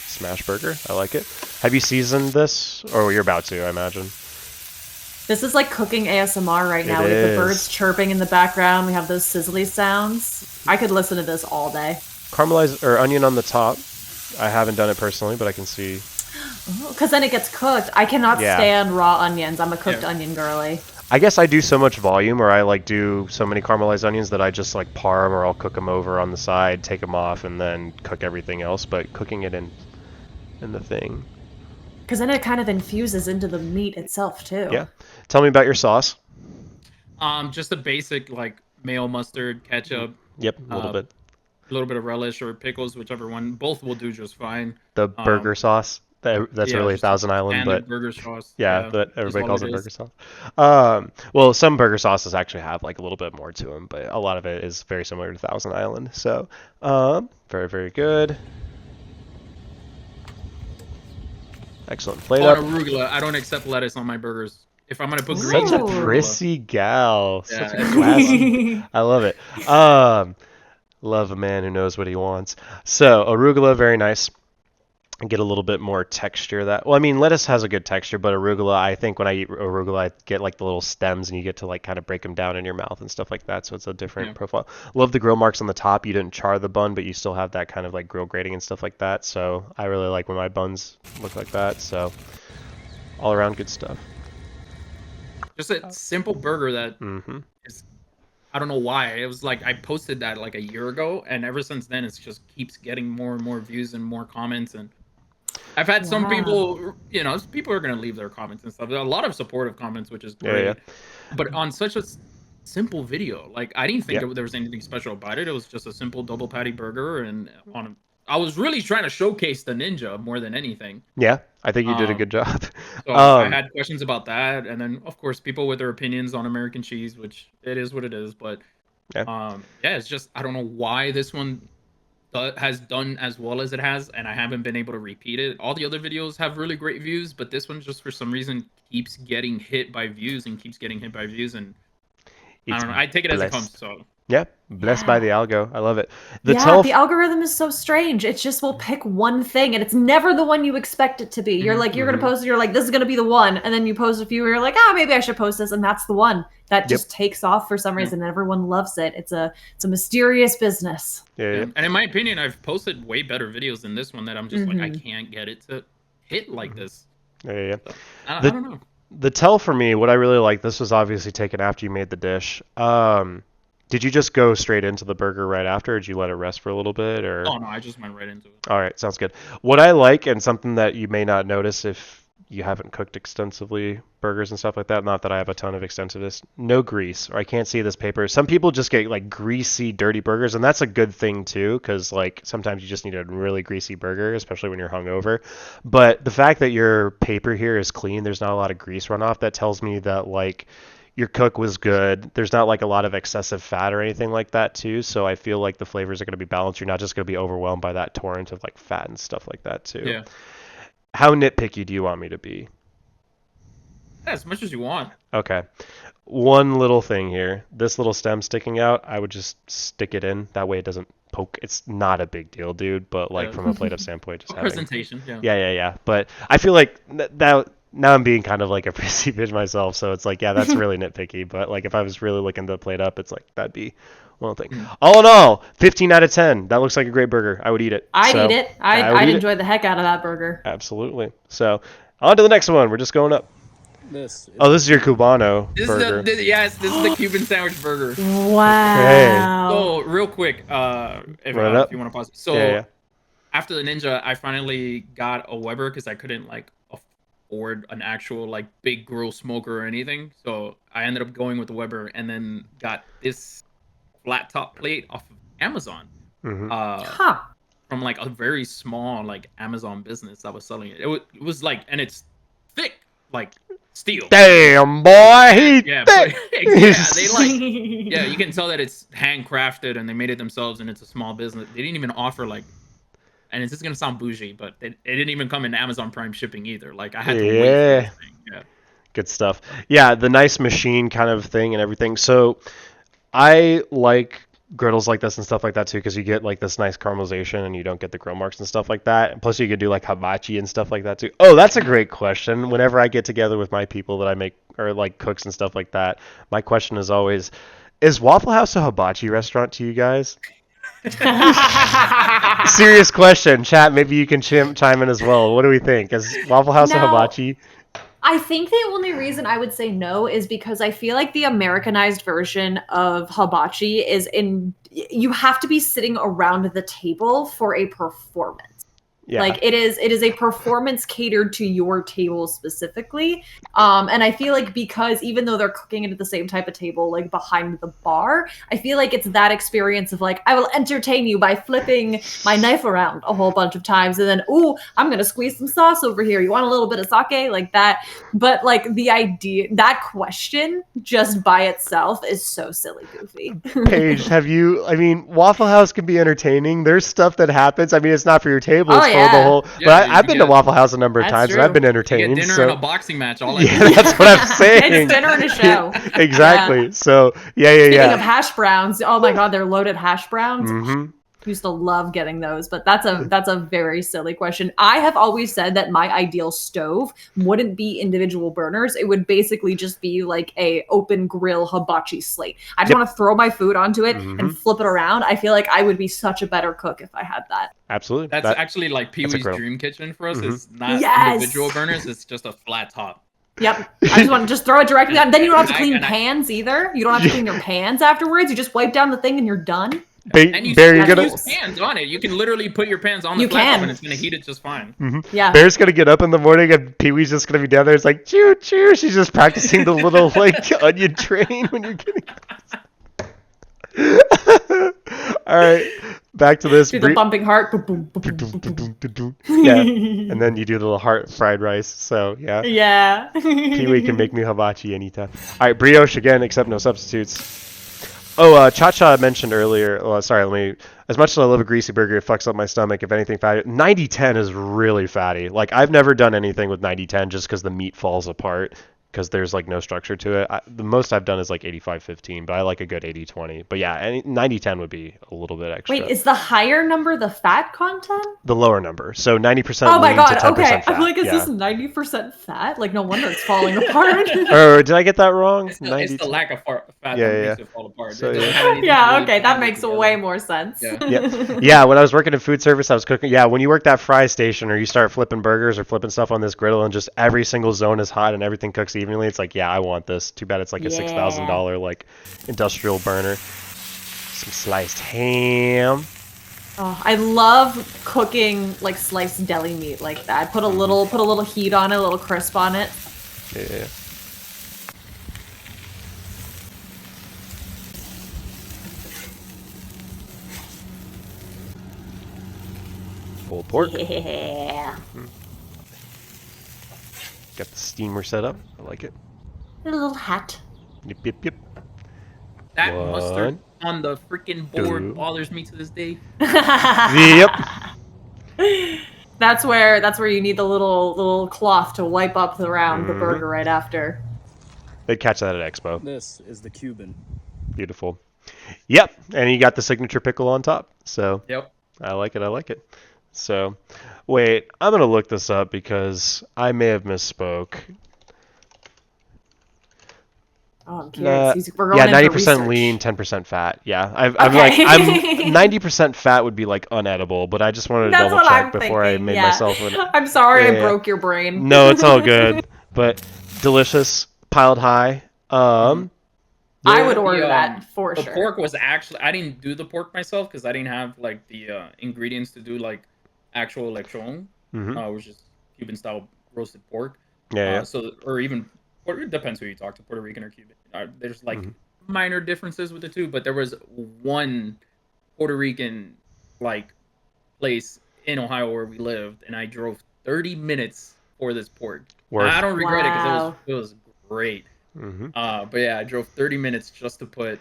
Smash burger, I like it. Have you seasoned this? Or you're about to, I imagine. This is like cooking ASMR right now. We have the birds chirping in the background. We have those sizzly sounds. I could listen to this all day. Caramelized or onion on the top. I haven't done it personally, but I can see. Because then it gets cooked. I cannot stand raw onions. I'm a cooked onion girly. I guess I do so much volume, or I like do so many caramelized onions that I just like par them, or I'll cook them over on the side, take them off, and then cook everything else. But cooking it in the thing. Because then it kind of infuses into the meat itself too. Yeah. Tell me about your sauce. Just a basic like mayo mustard, ketchup. Yep, a little bit. A little bit of relish or pickles, whichever one. Both will do just fine. The burger sauce. That's really Thousand Island, but burger sauce. But everybody calls it burger sauce. Well, some burger sauces actually have like a little bit more to them, but a lot of it is very similar to Thousand Island. So, very, very good. Excellent. Plate up. Arugula. I don't accept lettuce on my burgers. If I'm gonna put green, such a prissy gal. Such a classy. I love it. Love a man who knows what he wants. So arugula, very nice. Get a little bit more texture. Lettuce has a good texture, but arugula, I think when I eat arugula, I get like the little stems, and you get to like kind of break them down in your mouth and stuff like that. So it's a different profile. Love the grill marks on the top. You didn't char the bun, but you still have that kind of like grill grating and stuff like that. So I really like when my buns look like that. So all around good stuff. Just a simple burger that is, I don't know why. It was like I posted that like a year ago, and ever since then, it just keeps getting more and more views and more comments. And I've had some people, people are gonna leave their comments and stuff. There are a lot of supportive comments, which is great. Yeah. But on such a simple video, like I didn't think there was anything special about it. It was just a simple double patty burger, and I was really trying to showcase the ninja more than anything. Yeah, I think you did a good job. So I had questions about that, and then of course people with their opinions on American cheese, which it is what it is. But it's just I don't know why this one has done as well as it has, and I haven't been able to repeat it. All the other videos have really great views, but this one just for some reason keeps getting hit by views, and I don't know. I take it as it comes. So. Yeah, blessed by the algo. I love it. The algorithm is so strange. It just will pick one thing, and it's never the one you expect it to be. You're like, you're going to post it, you're like, this is going to be the one. And then you post a few, and you're like, maybe I should post this, and that's the one. That just takes off for some reason, and everyone loves it. It's a mysterious business. Yeah. And in my opinion, I've posted way better videos than this one that I'm just like, I can't get it to hit like this. Yeah. So, I don't know. The tell for me, what I really like, this was obviously taken after you made the dish. Did you just go straight into the burger right after, or did you let it rest for a little bit? Or? Oh, no, I just went right into it. All right, sounds good. What I like, and something that you may not notice if you haven't cooked extensively burgers and stuff like that. Not that I have a ton of extensiveness. No grease, or I can't see this paper. Some people just get like greasy, dirty burgers, and that's a good thing too, because like sometimes you just need a really greasy burger, especially when you're hungover. But the fact that your paper here is clean, there's not a lot of grease runoff. That tells me that like your cook was good. There's not like a lot of excessive fat or anything like that too. So I feel like the flavors are going to be balanced. You're not just going to be overwhelmed by that torrent of like fat and stuff like that too. Yeah. How nitpicky do you want me to be? As much as you want. Okay. One little thing here. This little stem sticking out, I would just stick it in. That way it doesn't poke. It's not a big deal, dude, but like from a plate of standpoint, just having... presentation, yeah. Yeah. But I feel like that now I'm being kind of like a prissy bitch myself, so it's like, yeah, that's really nitpicky. But like if I was really looking the plate up, it's like that'd be one thing. All in all, 15 out of 10. That looks like a great burger. I would eat it. I'd eat it. I'd enjoy the heck out of that burger. Absolutely. So on to the next one. We're just going up. This is your Cubano burger. This is the Cuban sandwich burger. Wow. So real quick, if you want to pause. So after the Ninja, I finally got a Weber because I couldn't like afford an actual like big grill smoker or anything. So I ended up going with the Weber and then got this flat top plate off of Amazon. From like a very small like Amazon business that was selling it. It was like, and it's thick like steel. Damn boy, he thick. They like you can tell that it's handcrafted and they made it themselves and it's a small business. They didn't even offer like, and it's just gonna sound bougie, but it didn't even come in Amazon Prime shipping either. Like I had to wait for this thing. Yeah. Good stuff. Yeah, the nice machine kind of thing and everything. So I like griddles like this and stuff like that too, because you get like this nice caramelization and you don't get the grill marks and stuff like that. And plus you could do like hibachi and stuff like that too. Oh, that's a great question. Whenever I get together with my people that I make, or like cooks and stuff like that, my question is always, is Waffle House a hibachi restaurant to you guys? Serious question. Chat, maybe you can chime in as well. What do we think? Is Waffle House a hibachi? I think the only reason I would say no is because I feel like the Americanized version of hibachi is you have to be sitting around the table for a performance. Yeah. Like it is a performance catered to your table specifically. And I feel like because even though they're cooking it at the same type of table, like behind the bar, I feel like it's that experience of like, I will entertain you by flipping my knife around a whole bunch of times. And then, ooh, I'm going to squeeze some sauce over here. You want a little bit of sake? Like that. But like the idea, that question just by itself is so silly goofy. Paige, Waffle House can be entertaining. There's stuff that happens. I mean, it's not for your table. It's the whole, but I've been to Waffle House a number of times and I've been entertained. You get dinner and a boxing match all that's what I'm saying. It's dinner and a show. Exactly. Yeah. So Speaking of hash browns, oh my god, they're loaded hash browns. Mm-hmm. Used to love getting those, but that's a very silly question. I have always said that my ideal stove wouldn't be individual burners. It would basically just be like a open grill hibachi slate. I just want to throw my food onto it and flip it around. I feel like I would be such a better cook if I had that. Absolutely. That's actually like Pee-wee's dream kitchen for us. It's not individual burners. It's just a flat top. Yep. I just want to throw it directly on. Then you don't have to clean pans either. You don't have to clean your pans afterwards. You just wipe down the thing and you're done. And you can use pans on it. You can literally put your pans on the flat top and it's going to heat it just fine. Mm-hmm. Yeah. Bear's going to get up in the morning and Pee-wee's just going to be down there. It's like, choo, choo. She's just practicing the little like onion train when you're getting All right. Back to this. Do the bumping heart. Yeah. And then you do the little heart fried rice. So, yeah. Yeah. Pee-wee can make me hibachi anytime. All right. Brioche again, except no substitutes. Oh, Cha-Cha mentioned earlier. Oh, sorry, as much as I love a greasy burger, it fucks up my stomach. If anything, fatty. 90-10 is really fatty. Like, I've never done anything with 90-10 just because the meat falls apart because there's, like, no structure to it. The most I've done is, like, 85-15, but I like a good 80-20. But, yeah, 90-10 would be a little bit extra. Wait, is the higher number the fat content? The lower number. So 90% oh, my God. To 10% okay. fat. I'm like, is this 90% fat? Like, no wonder it's falling apart. Or did I get that wrong? It's the lack of fat that makes it fall apart. So, okay. That makes way more sense. Yeah, when I was working in food service, I was cooking. Yeah, when you work that fry station or you start flipping burgers or flipping stuff on this griddle and just every single zone is hot and everything cooks evenly, it's like, yeah, I want this. Too bad it's like a $6,000 like industrial burner. Some sliced ham. Oh, I love cooking like sliced deli meat like that. Put a little heat on it, a little crisp on it. Yeah. Pulled pork. Yeah. Got the steamer set up. I like it. A little hat. Yep, yep, yep. That One, mustard on the freaking board two. bothers me to this day. Yep. That's where you need the little cloth to wipe up around the burger right after. They'd catch that at Expo. This is the Cuban. Beautiful. Yep. And you got the signature pickle on top. So Yep. I like it. I like it. So wait, I'm going to look this up because I may have misspoke. Oh, I'm curious. We're going Yeah, in for 90% research. lean, 10% fat. Yeah, I'm Okay. like, I'm 90% fat would be like unedible, but I just wanted to That's double what check I'm before I thinking, made yeah. myself an. I'm sorry I Yeah. broke your brain. No, it's all good, but delicious, piled high. I would order The, that for The sure. pork was actually, I didn't do the pork myself because I didn't have like the ingredients to do like actual lechon, which is Cuban style roasted pork. Yeah. So, or even, it depends who you talk to, Puerto Rican or Cuban. There's like minor differences with the two, but there was one Puerto Rican like place in Ohio where we lived, and I drove 30 minutes for this pork. Worth. I don't regret it Wow. because it was great. But yeah, I drove 30 minutes just to put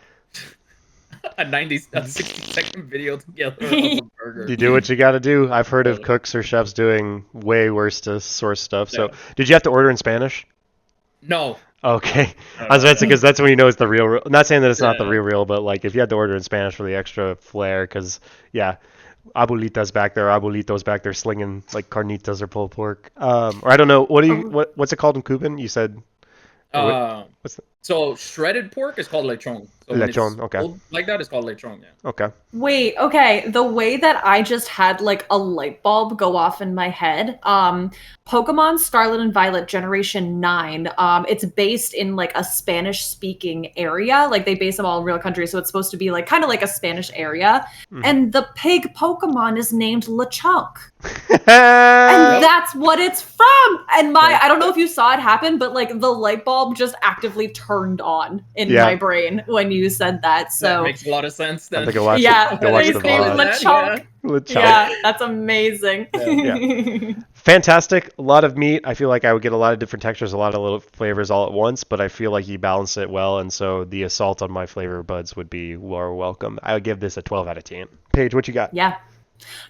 a 60-second video together of a burger. You do what you got to do. I've heard of cooks or chefs doing way worse to source stuff. So, did you have to order in Spanish? No. Okay. I was about to say, because that's when you know it's the real. Not saying that it's not the real, but like if you had to order in Spanish for the extra flair, because yeah, abuelita's back there, abuelito's back there slinging like carnitas or pulled pork. Or I don't know. What's it called in Cuban? You said. So shredded pork is called lechon. So lechon, okay. Like that is called lechon, yeah. Okay. Wait, okay. The way that I just had like a light bulb go off in my head, Pokemon Scarlet and Violet Generation 9, it's based in like a Spanish speaking area. Like they base them all in real countries, so it's supposed to be like kind of like a Spanish area. And the pig Pokemon is named LeChonk. And that's what it's from. And I don't know if you saw it happen, but like the light bulb just actively turned on in my brain when you said that. So that makes a lot of sense then. I think I watched his the name's VOD. LeChonk. Yeah, that's amazing. Yeah. Fantastic. A lot of meat. I feel like I would get a lot of different textures, a lot of little flavors all at once, but I feel like you balance it well, and so the assault on my flavor buds would be more welcome. I would give this a 12 out of 10. Paige, what you got? Yeah.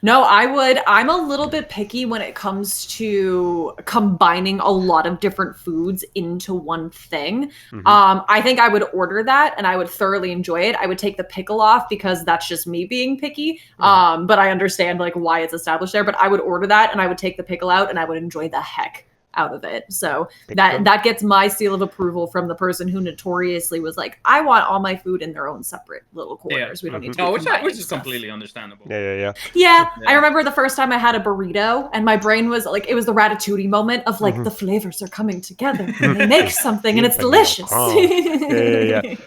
No, I'm a little bit picky when it comes to combining a lot of different foods into one thing. I think I would order that and I would thoroughly enjoy it. I would take the pickle off because that's just me being picky. But I understand like why it's established there, but I would order that and I would take the pickle out and I would enjoy the heck out of it. So that gets my seal of approval from the person who notoriously was like, I want all my food in their own separate little corners. We don't need to be which is stuff. completely understandable. Yeah, I remember the first time I had a burrito and my brain was like, it was the ratatouille moment of like the flavors are coming together and they make something and it's delicious.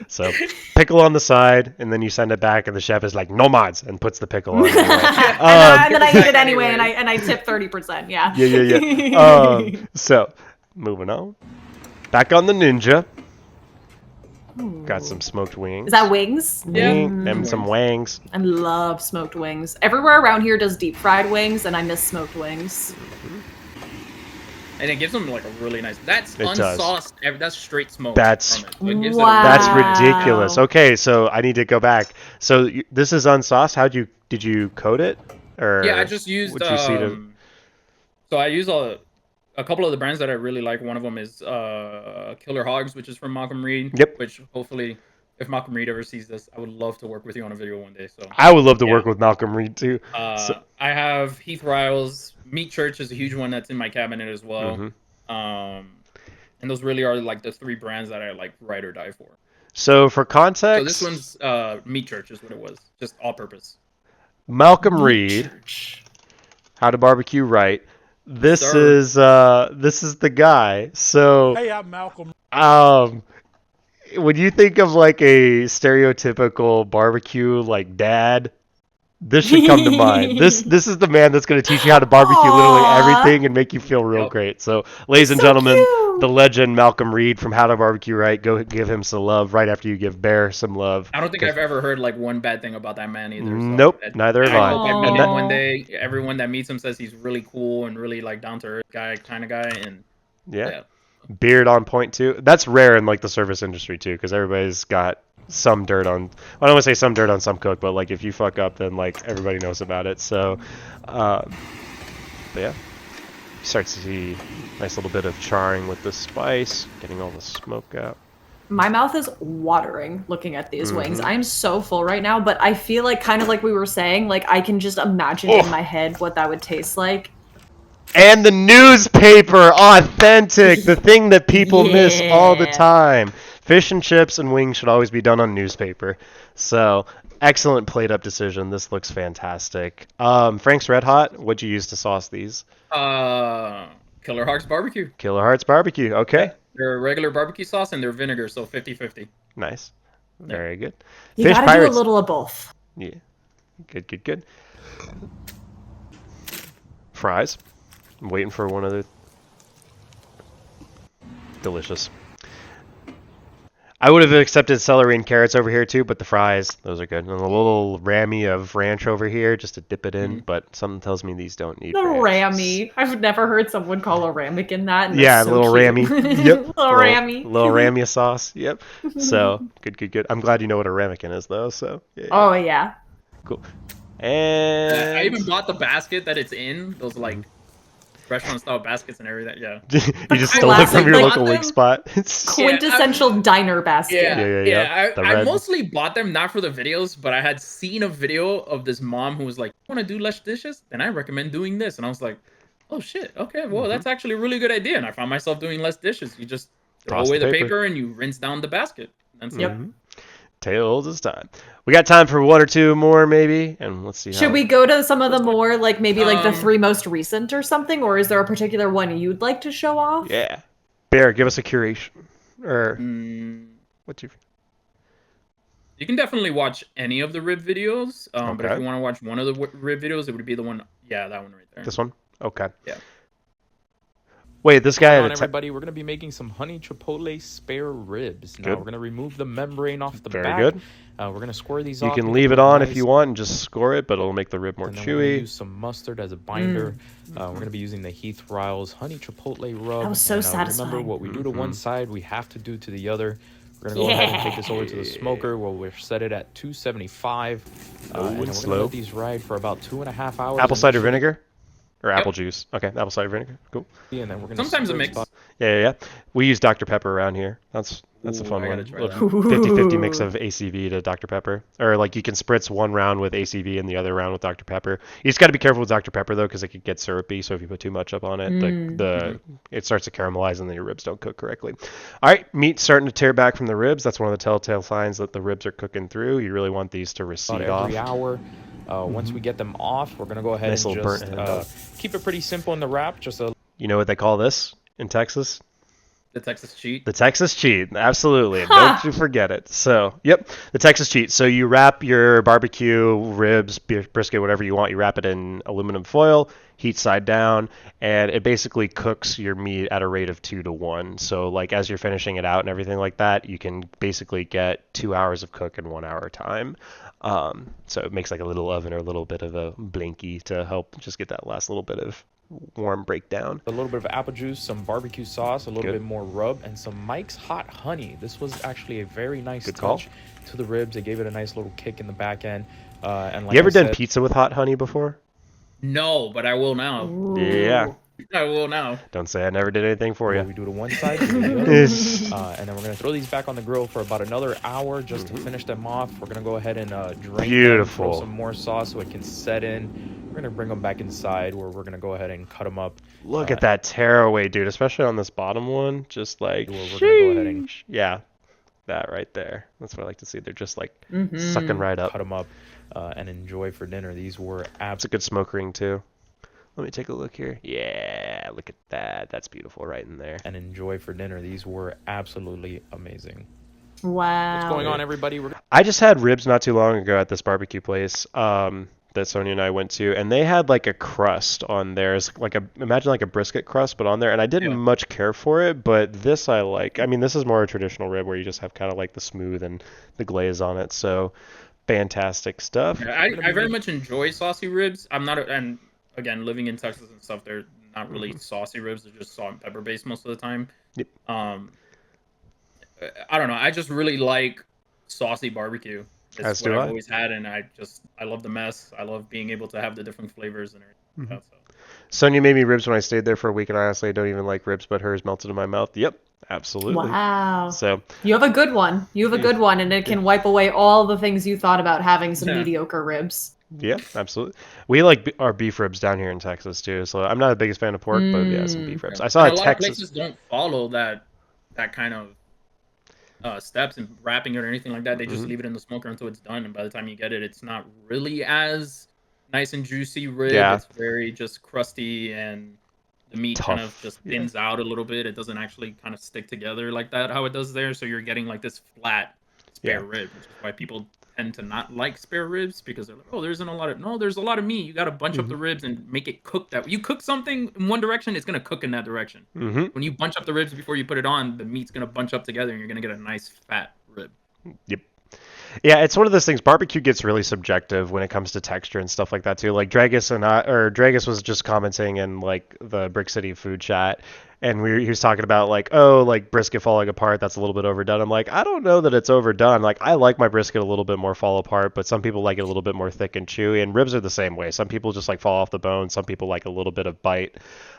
So pickle on the side and then you send it back and the chef is like, no mods, and puts the pickle on. And then I eat it anyway and I tip 30%. Yeah. So, moving on. Back on the Ninja. Got some smoked wings. Is that wings? Them some wangs. I love smoked wings. Everywhere around here does deep fried wings, and I miss smoked wings. And it gives them like a really nice. That's It unsauced. That's straight smoke. That's from it. So it gives That's ridiculous. Okay, so I need to go back. So this is unsauced. Did you coat it? Or yeah, I just used. So I use a couple of the brands that I really like. One of them is Killer Hogs, which is from Malcolm Reed. Yep. Which hopefully, if Malcolm Reed ever sees this, I would love to work with you on a video one day. So I would love to work with Malcolm Reed too. I have Heath Riles. Meat Church is a huge one that's in my cabinet as well. And those really are like the three brands that I like ride or die for. So for context, so this one's Meat Church is what it was, just all purpose. Malcolm Reed, How to Barbecue Right. This is the guy. So Hey, I'm Malcolm. When you think of like a stereotypical barbecue like dad, This should come to mind. This is the man that's going to teach you how to barbecue literally Aw. everything and make you feel real Yep. great. So, ladies and So gentlemen, cute. the legend Malcolm Reed from How to Barbecue Right. Go give him some love right after you give Bear some love. I don't think I've ever heard like one bad thing about that man either. So Nope, neither have I I. hope I meet And him that, one day. Everyone that meets him says he's really cool and really like down to earth guy kind of guy. And yeah, beard on point too. That's rare in like the service industry too, because everybody's got some dirt on. I don't want to say some dirt on some cook, but like if you fuck up, then like everybody knows about it. So, but yeah, you start to see nice little bit of charring with the spice, getting all the smoke out. My mouth is watering looking at these wings. Mhm. I'm so full right now, but I feel like kind of like we were saying, like I can just imagine Oh. in my head what that would taste like. And the newspaper, authentic, the thing that people miss all the Yeah. time. Fish and chips and wings should always be done on newspaper. So, excellent plate up decision. This looks fantastic. Frank's Red Hot, what'd you use to sauce these? Killer Hearts barbecue. Killer Hearts Barbecue. Okay. They're regular barbecue sauce and they're vinegar, so 50-50. Nice. Very good. You Fish gotta Pirates. do a little of both. Yeah. Good. Fries. I'm waiting for one of the... Delicious. I would have accepted celery and carrots over here too, but the fries, those are good. And a little rammy of ranch over here just to dip it in, but something tells me these don't need The ranch. rammy. I've never heard someone call a ramekin that. And Yeah, that's so little cute. rammy. Yep. little rammy. Little rammy sauce. Yep. So, good. I'm glad you know what a ramekin is though, so. Yeah. Oh yeah. Cool. And... I even bought the basket that it's in. Those like restaurant style baskets and everything. Yeah. you just stole it classic, from your like, local wing spot. Quintessential diner basket. Yeah. The I red. mostly bought them not for the videos, but I had seen a video of this mom who was like, "Want to do less dishes? Then I recommend doing this." And I was like, "Oh shit, okay, well that's actually a really good idea." And I found myself doing less dishes. You just throw Toss away the the paper. paper and you rinse down the basket. That's it. Yep. Tails is time. We got time for one or two more, maybe, and let's see. Should how... we go to some of the more, like maybe like the Um, 3 most recent or something, or is there a particular one you'd like to show off? Yeah, Bear, give us a curation, or Mm, what's your? you can definitely watch any of the rib videos, but if Okay. you want to watch one of the rib videos, it would be the one. Yeah, that one right there. This one? Okay. Yeah. Wait, this guy Going had on, a everybody, we're going to be making some honey chipotle spare ribs. Now, Good. we're going to remove the membrane off the Very back. good. We're going to score these You off. can make leave them it on nice, if you want and just score it, but it'll make the rib more and then we're going to chewy. use some mustard as a binder. We're going to be using the Heath Riles honey chipotle rub. That was so and, satisfying. Remember, what we do to one side, we have to do to the other. We're going to go ahead and take this over to the smoker where we'll set it at 275. And then we're going to slow. let these ride for about 2.5 hours. Apple cider initially, vinegar? Or apple juice. Okay, apple cider vinegar. Cool. And then we're going Sometimes a mix. Yeah. We use Dr. Pepper around here. That's a Ooh, fun I one. gotta try A that. 50-50 mix of ACV to Dr. Pepper. Or like you can spritz one round with ACV and the other round with Dr. Pepper. You just got to be careful with Dr. Pepper though, because it could get syrupy. So if you put too much up on it, it starts to caramelize and then your ribs don't cook correctly. All right, meat's starting to tear back from the ribs. That's one of the telltale signs that the ribs are cooking through. You really want these to recede about every off. hour. Once we get them off, we're gonna go ahead Nice and little just burnt end. keep it pretty simple in the wrap. Just a You know what they call this in Texas? The Texas cheat. The Texas cheat, absolutely. Don't you forget it. So, yep, the Texas cheat. So you wrap your barbecue, ribs, brisket, whatever you want. You wrap it in aluminum foil, heat side down, and it basically cooks your meat at a rate of 2 to 1. So, like as you're finishing it out and everything like that, you can basically get 2 hours of cook in 1 hour time. So it makes like a little oven or a little bit of a blankie to help just get that last little bit of warm breakdown. little bit of apple juice, some barbecue sauce, a little Good. bit more rub, and some Mike's Hot Honey. This was actually a very nice Good call. touch to the ribs. It gave it a nice little kick in the back end. And like You ever I done said, pizza with hot honey before? No, but I will now. Yeah. I will now. Don't say I never did anything for what you. we do to one side, we do to the other. And then we're going to throw these back on the grill for about another hour just to finish them off. We're going to go ahead and drain Beautiful. them, throw some more sauce so it can set in. We're going to bring them back inside where we're going to go ahead and cut them up. Look at that tearaway, dude, especially on this bottom one. Just like, Where we're gonna go ahead and- sheesh. Yeah, that right there. That's what I like to see. They're just like sucking right up. Cut them up and enjoy for dinner. These were It's a good smoke ring, too. Let me take a look here. Yeah, look at that. That's beautiful right in there. and enjoy for dinner. These were absolutely amazing. Wow. What's going on, everybody? We're I just had ribs not too long ago at this barbecue place. that Sonia and I went to, and they had like a crust on there. It's like imagine like a brisket crust, but on there. And I didn't much care for it, but this I like. I mean, this is more a traditional rib where you just have kind of like the smooth and the glaze on it. So fantastic stuff. Yeah, I very much enjoy saucy ribs. I'm not, and again, living in Texas and stuff, they're not really saucy ribs. They're just salt and pepper based most of the time. Yep. I don't know. I just really like saucy barbecue. It's what I've always had, and I love the mess. I love being able to have the different flavors and everything. Like that, so. Sonia made me ribs when I stayed there for a week, and honestly, I don't even like ribs, but hers melted in my mouth. Yep, absolutely. Wow. So you have a good one. You have a good one, and it can wipe away all the things you thought about having some mediocre ribs. Yeah, absolutely. We like our beef ribs down here in Texas too. So I'm not the biggest fan of pork, but yeah, some beef ribs. I saw a lot Texas. of places don't follow that kind of steps in wrapping it or anything like that. They just leave it in the smoker until it's done, and by the time you get it, it's not really as nice and juicy rib. Yeah. It's very just crusty, and the meat kind of just thins out a little bit. It doesn't actually kind of stick together like that how it does there. So you're getting like this flat spare rib, which is why people tend to not like spare ribs, because they're like, oh, there's a lot of meat. You got to bunch up the ribs and make it cook that way. You cook something in one direction, it's going to cook in that direction. When you bunch up the ribs before you put it on, the meat's going to bunch up together and you're going to get a nice fat rib. Yep. Yeah, it's one of those things. Barbecue gets really subjective when it comes to texture and stuff like that too. Like Dragus was just commenting in like the Brick City food chat, and he was talking about like, oh, like brisket falling apart, that's a little bit overdone. I'm like, I don't know that it's overdone. Like, I like my brisket a little bit more fall apart, but some people like it a little bit more thick and chewy, and ribs are the same way. Some people just like fall off the bone. Some people like a little bit of bite,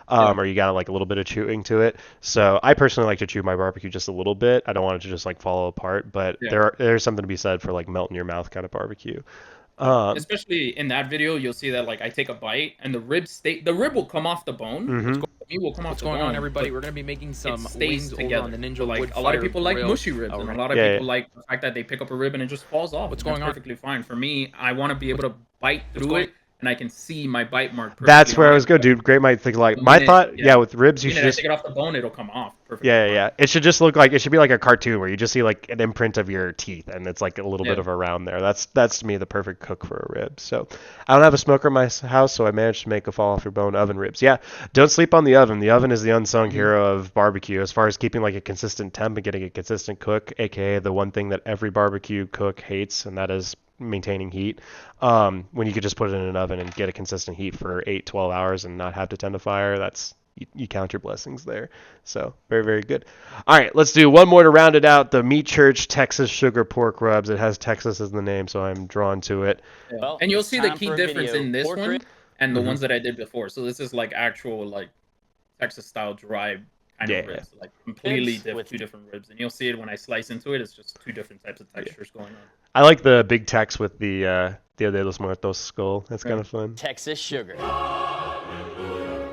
or you got like a little bit of chewing to it. So I personally like to chew my barbecue just a little bit. I don't want it to just like fall apart, but there's something to be said for like melt in your mouth kind of barbecue. Especially in that video, you'll see that like I take a bite and the rib will come off the bone. What's going on, everybody? We're gonna be making some wings together on the Ninja like a lot of people like mushy ribs, and a lot of people like the fact that they pick up a rib and it just falls off. What's going on? Perfectly fine. For me, I want to be able to bite through it, and I can see my bite mark. That's where I was going, dude. Great might think like my thought. Yeah, with ribs, you should just take it off the bone. It'll come off. Perfectly yeah. It should just look like it should be like a cartoon where you just see like an imprint of your teeth, and it's like a little bit of a round there. That's to me the perfect cook for a rib. So I don't have a smoker in my house, so I managed to make a fall off your bone oven ribs. Yeah, don't sleep on the oven. The oven is the unsung hero of barbecue as far as keeping like a consistent temp and getting a consistent cook, aka the one thing that every barbecue cook hates, and that is maintaining heat. When you could just put it in an oven and get a consistent heat for 8-12 hours and not have to tend to fire, that's you count your blessings there. So very, very good. All right, let's do one more to round it out. The Meat Church Texas Sugar Pork Rubs. It has Texas as the name, so I'm drawn to it. Well, and you'll see the key difference in this one and the ones that I did before. So this is like actual like Texas style dry kind of ribs, like completely two different ribs, and you'll see it when I slice into it. It's just two different types of textures going on. I like the big Tex with the Dia de los Muertos skull. That's kind of fun. Texas sugar.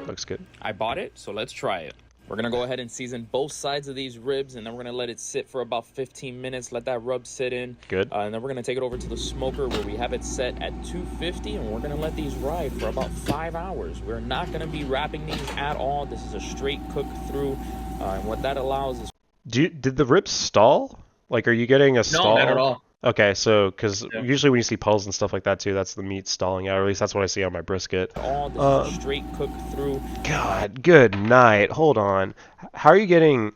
Looks good. I bought it, so let's try it. We're gonna go ahead and season both sides of these ribs, and then we're gonna let it sit for about 15 minutes. Let that rub sit in. Good. And then we're gonna take it over to the smoker where we have it set at 250, and we're gonna let these ride for about 5 hours. We're not gonna be wrapping these at all. This is a straight cook through, and what that allows is. Did the ribs stall? Like, are you getting a stall? No, not at all. Okay, so because usually when you see pulls and stuff like that too, that's the meat stalling out, or at least that's what I see on my brisket. All this is a straight cook through. God, good night. Hold on. How are you getting?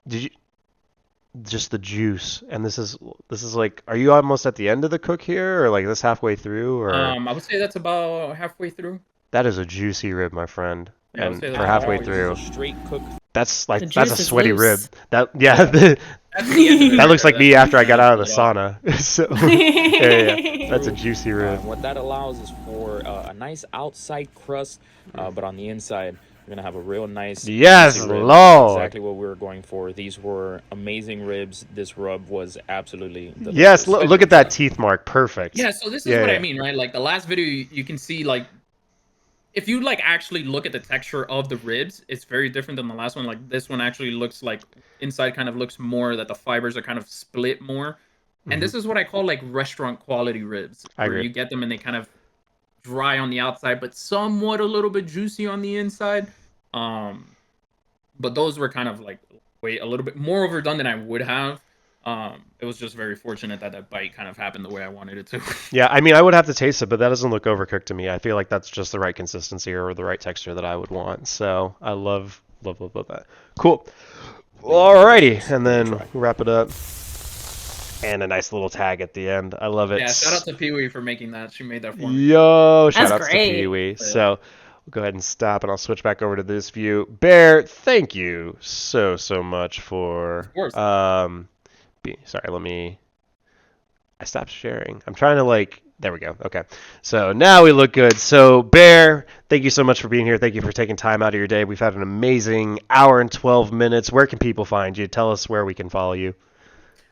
Did you just the juice? And this is like, are you almost at the end of the cook here, or like this halfway through? Or I would say that's about halfway through. That is a juicy rib, my friend. Yeah, and for halfway through, straight cook. That's like that's a sweaty rib. That that looks like me after I got out of the sauna. So yeah, that's a juicy rib. What that allows is for a nice outside crust, but on the inside we're gonna have a real nice. Yes, Lord. Exactly what we were going for. These were amazing ribs. This rub was absolutely. Yes, look at that teeth mark. Perfect. Yeah, so this is what I mean, right? Like the last video, you can see like. If you like actually look at the texture of the ribs, it's very different than the last one. Like this one actually looks like inside kind of looks more that the fibers are kind of split more. And this is what I call like restaurant quality ribs. Where you get them and they kind of dry on the outside, but somewhat a little bit juicy on the inside. But those were kind of like a little bit more overdone than I would have. it was just very fortunate that that bite kind of happened the way I wanted it to. Yeah, I mean, I would have to taste it, but that doesn't look overcooked to me. I feel like that's just the right consistency or the right texture that I would want. So I love that. Cool. Alrighty, and then we'll wrap it up. And a nice little tag at the end. I love it. Yeah, shout out to Pee Wee for making that. She made that for me. Yo, shout That's outs great. to Pee Wee. So we'll go ahead and stop, and I'll switch back over to this view. Bear, thank you so much for. Of course. Sorry, I stopped sharing. I'm trying to there we go. Okay. So now we look good. So Bear, thank you so much for being here. Thank you for taking time out of your day. We've had an amazing hour and 12 minutes. Where can people find you? Tell us where we can follow you.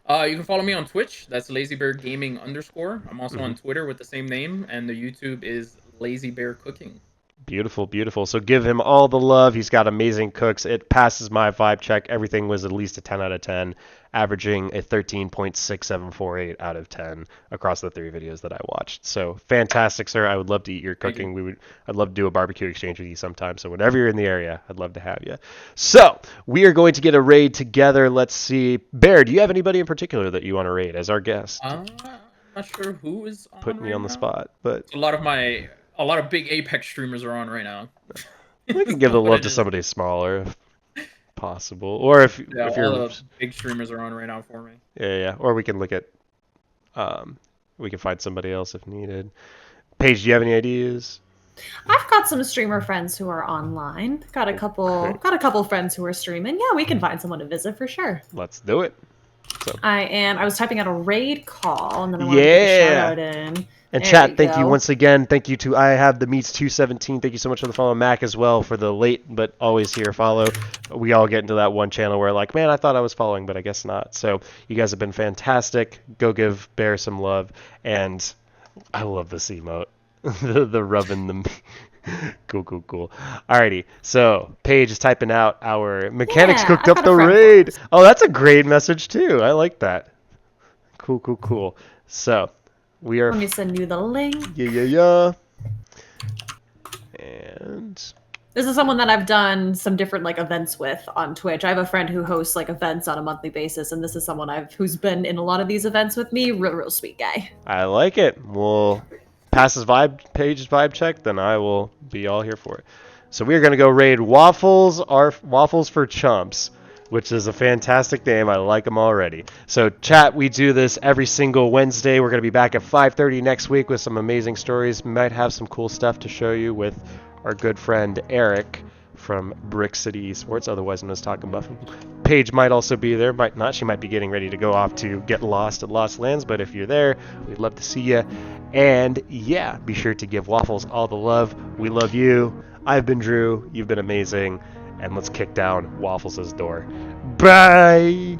You can follow me on Twitch. That's LazyBearGaming _. I'm also on Twitter with the same name, and the YouTube is LazyBearCooking. Beautiful, beautiful. So give him all the love. He's got amazing cooks. It passes my vibe check. Everything was at least a 10 out of 10, averaging a 13.6748 out of 10 across the 3 videos that I watched. So fantastic, sir. I would love to eat your cooking. I'd love to do a barbecue exchange with you sometime. So whenever you're in the area, I'd love to have you. So we are going to get a raid together. Let's see. Bear, do you have anybody in particular that you want to raid as our guest? I'm not sure who is on Put me right on the now. spot, but A lot of big Apex streamers are on right now. we can give the love to somebody smaller if possible, or if all you're the big streamers are on right now for me. yeah, or we can look at we can find somebody else if needed. Paige, do you have any ideas? I've got some streamer friends who are online. Got a couple friends who are streaming. Yeah, we can find someone to visit for sure. Let's do it. So I was typing out a raid call, and then I wanted to get a shout out in. And There chat, you thank you go. once again. Thank you to I have the meats 217. Thank you so much for the follow, Mac as well for the late but always here follow. We all get into that one channel where man, I thought I was following, but I guess not. So you guys have been fantastic. Go give Bear some love, and I love this emote, the rubbing the. Cool. Alrighty, so Paige is typing out our Mechanyx Yeah, cooked I've up got the a friend raid. Oh, that's a great message too. I like that. Cool. So we are. Let me send you the link. Yeah. And This is someone that I've done some different events with on Twitch. I have a friend who hosts events on a monthly basis, and this is someone who's been in a lot of these events with me. Real sweet guy. I like it. We'll pass his Paige's vibe check, then I will be all here for it. So we are going to go raid Waffles for Chumps, which is a fantastic name. I like them already. So chat, we do this every single Wednesday. We're going to be back at 5:30 next week with some amazing stories. Might have some cool stuff to show you with our good friend Eric from Brick City Esports, otherwise known as Talking Buffin. Paige might also be there, might not. She might be getting ready to go off to get lost at Lost Lands, but if you're there, we'd love to see you. And yeah, be sure to give Waffles all the love. We love you. I've been Drew. You've been amazing. And let's kick down Waffles' door. Bye!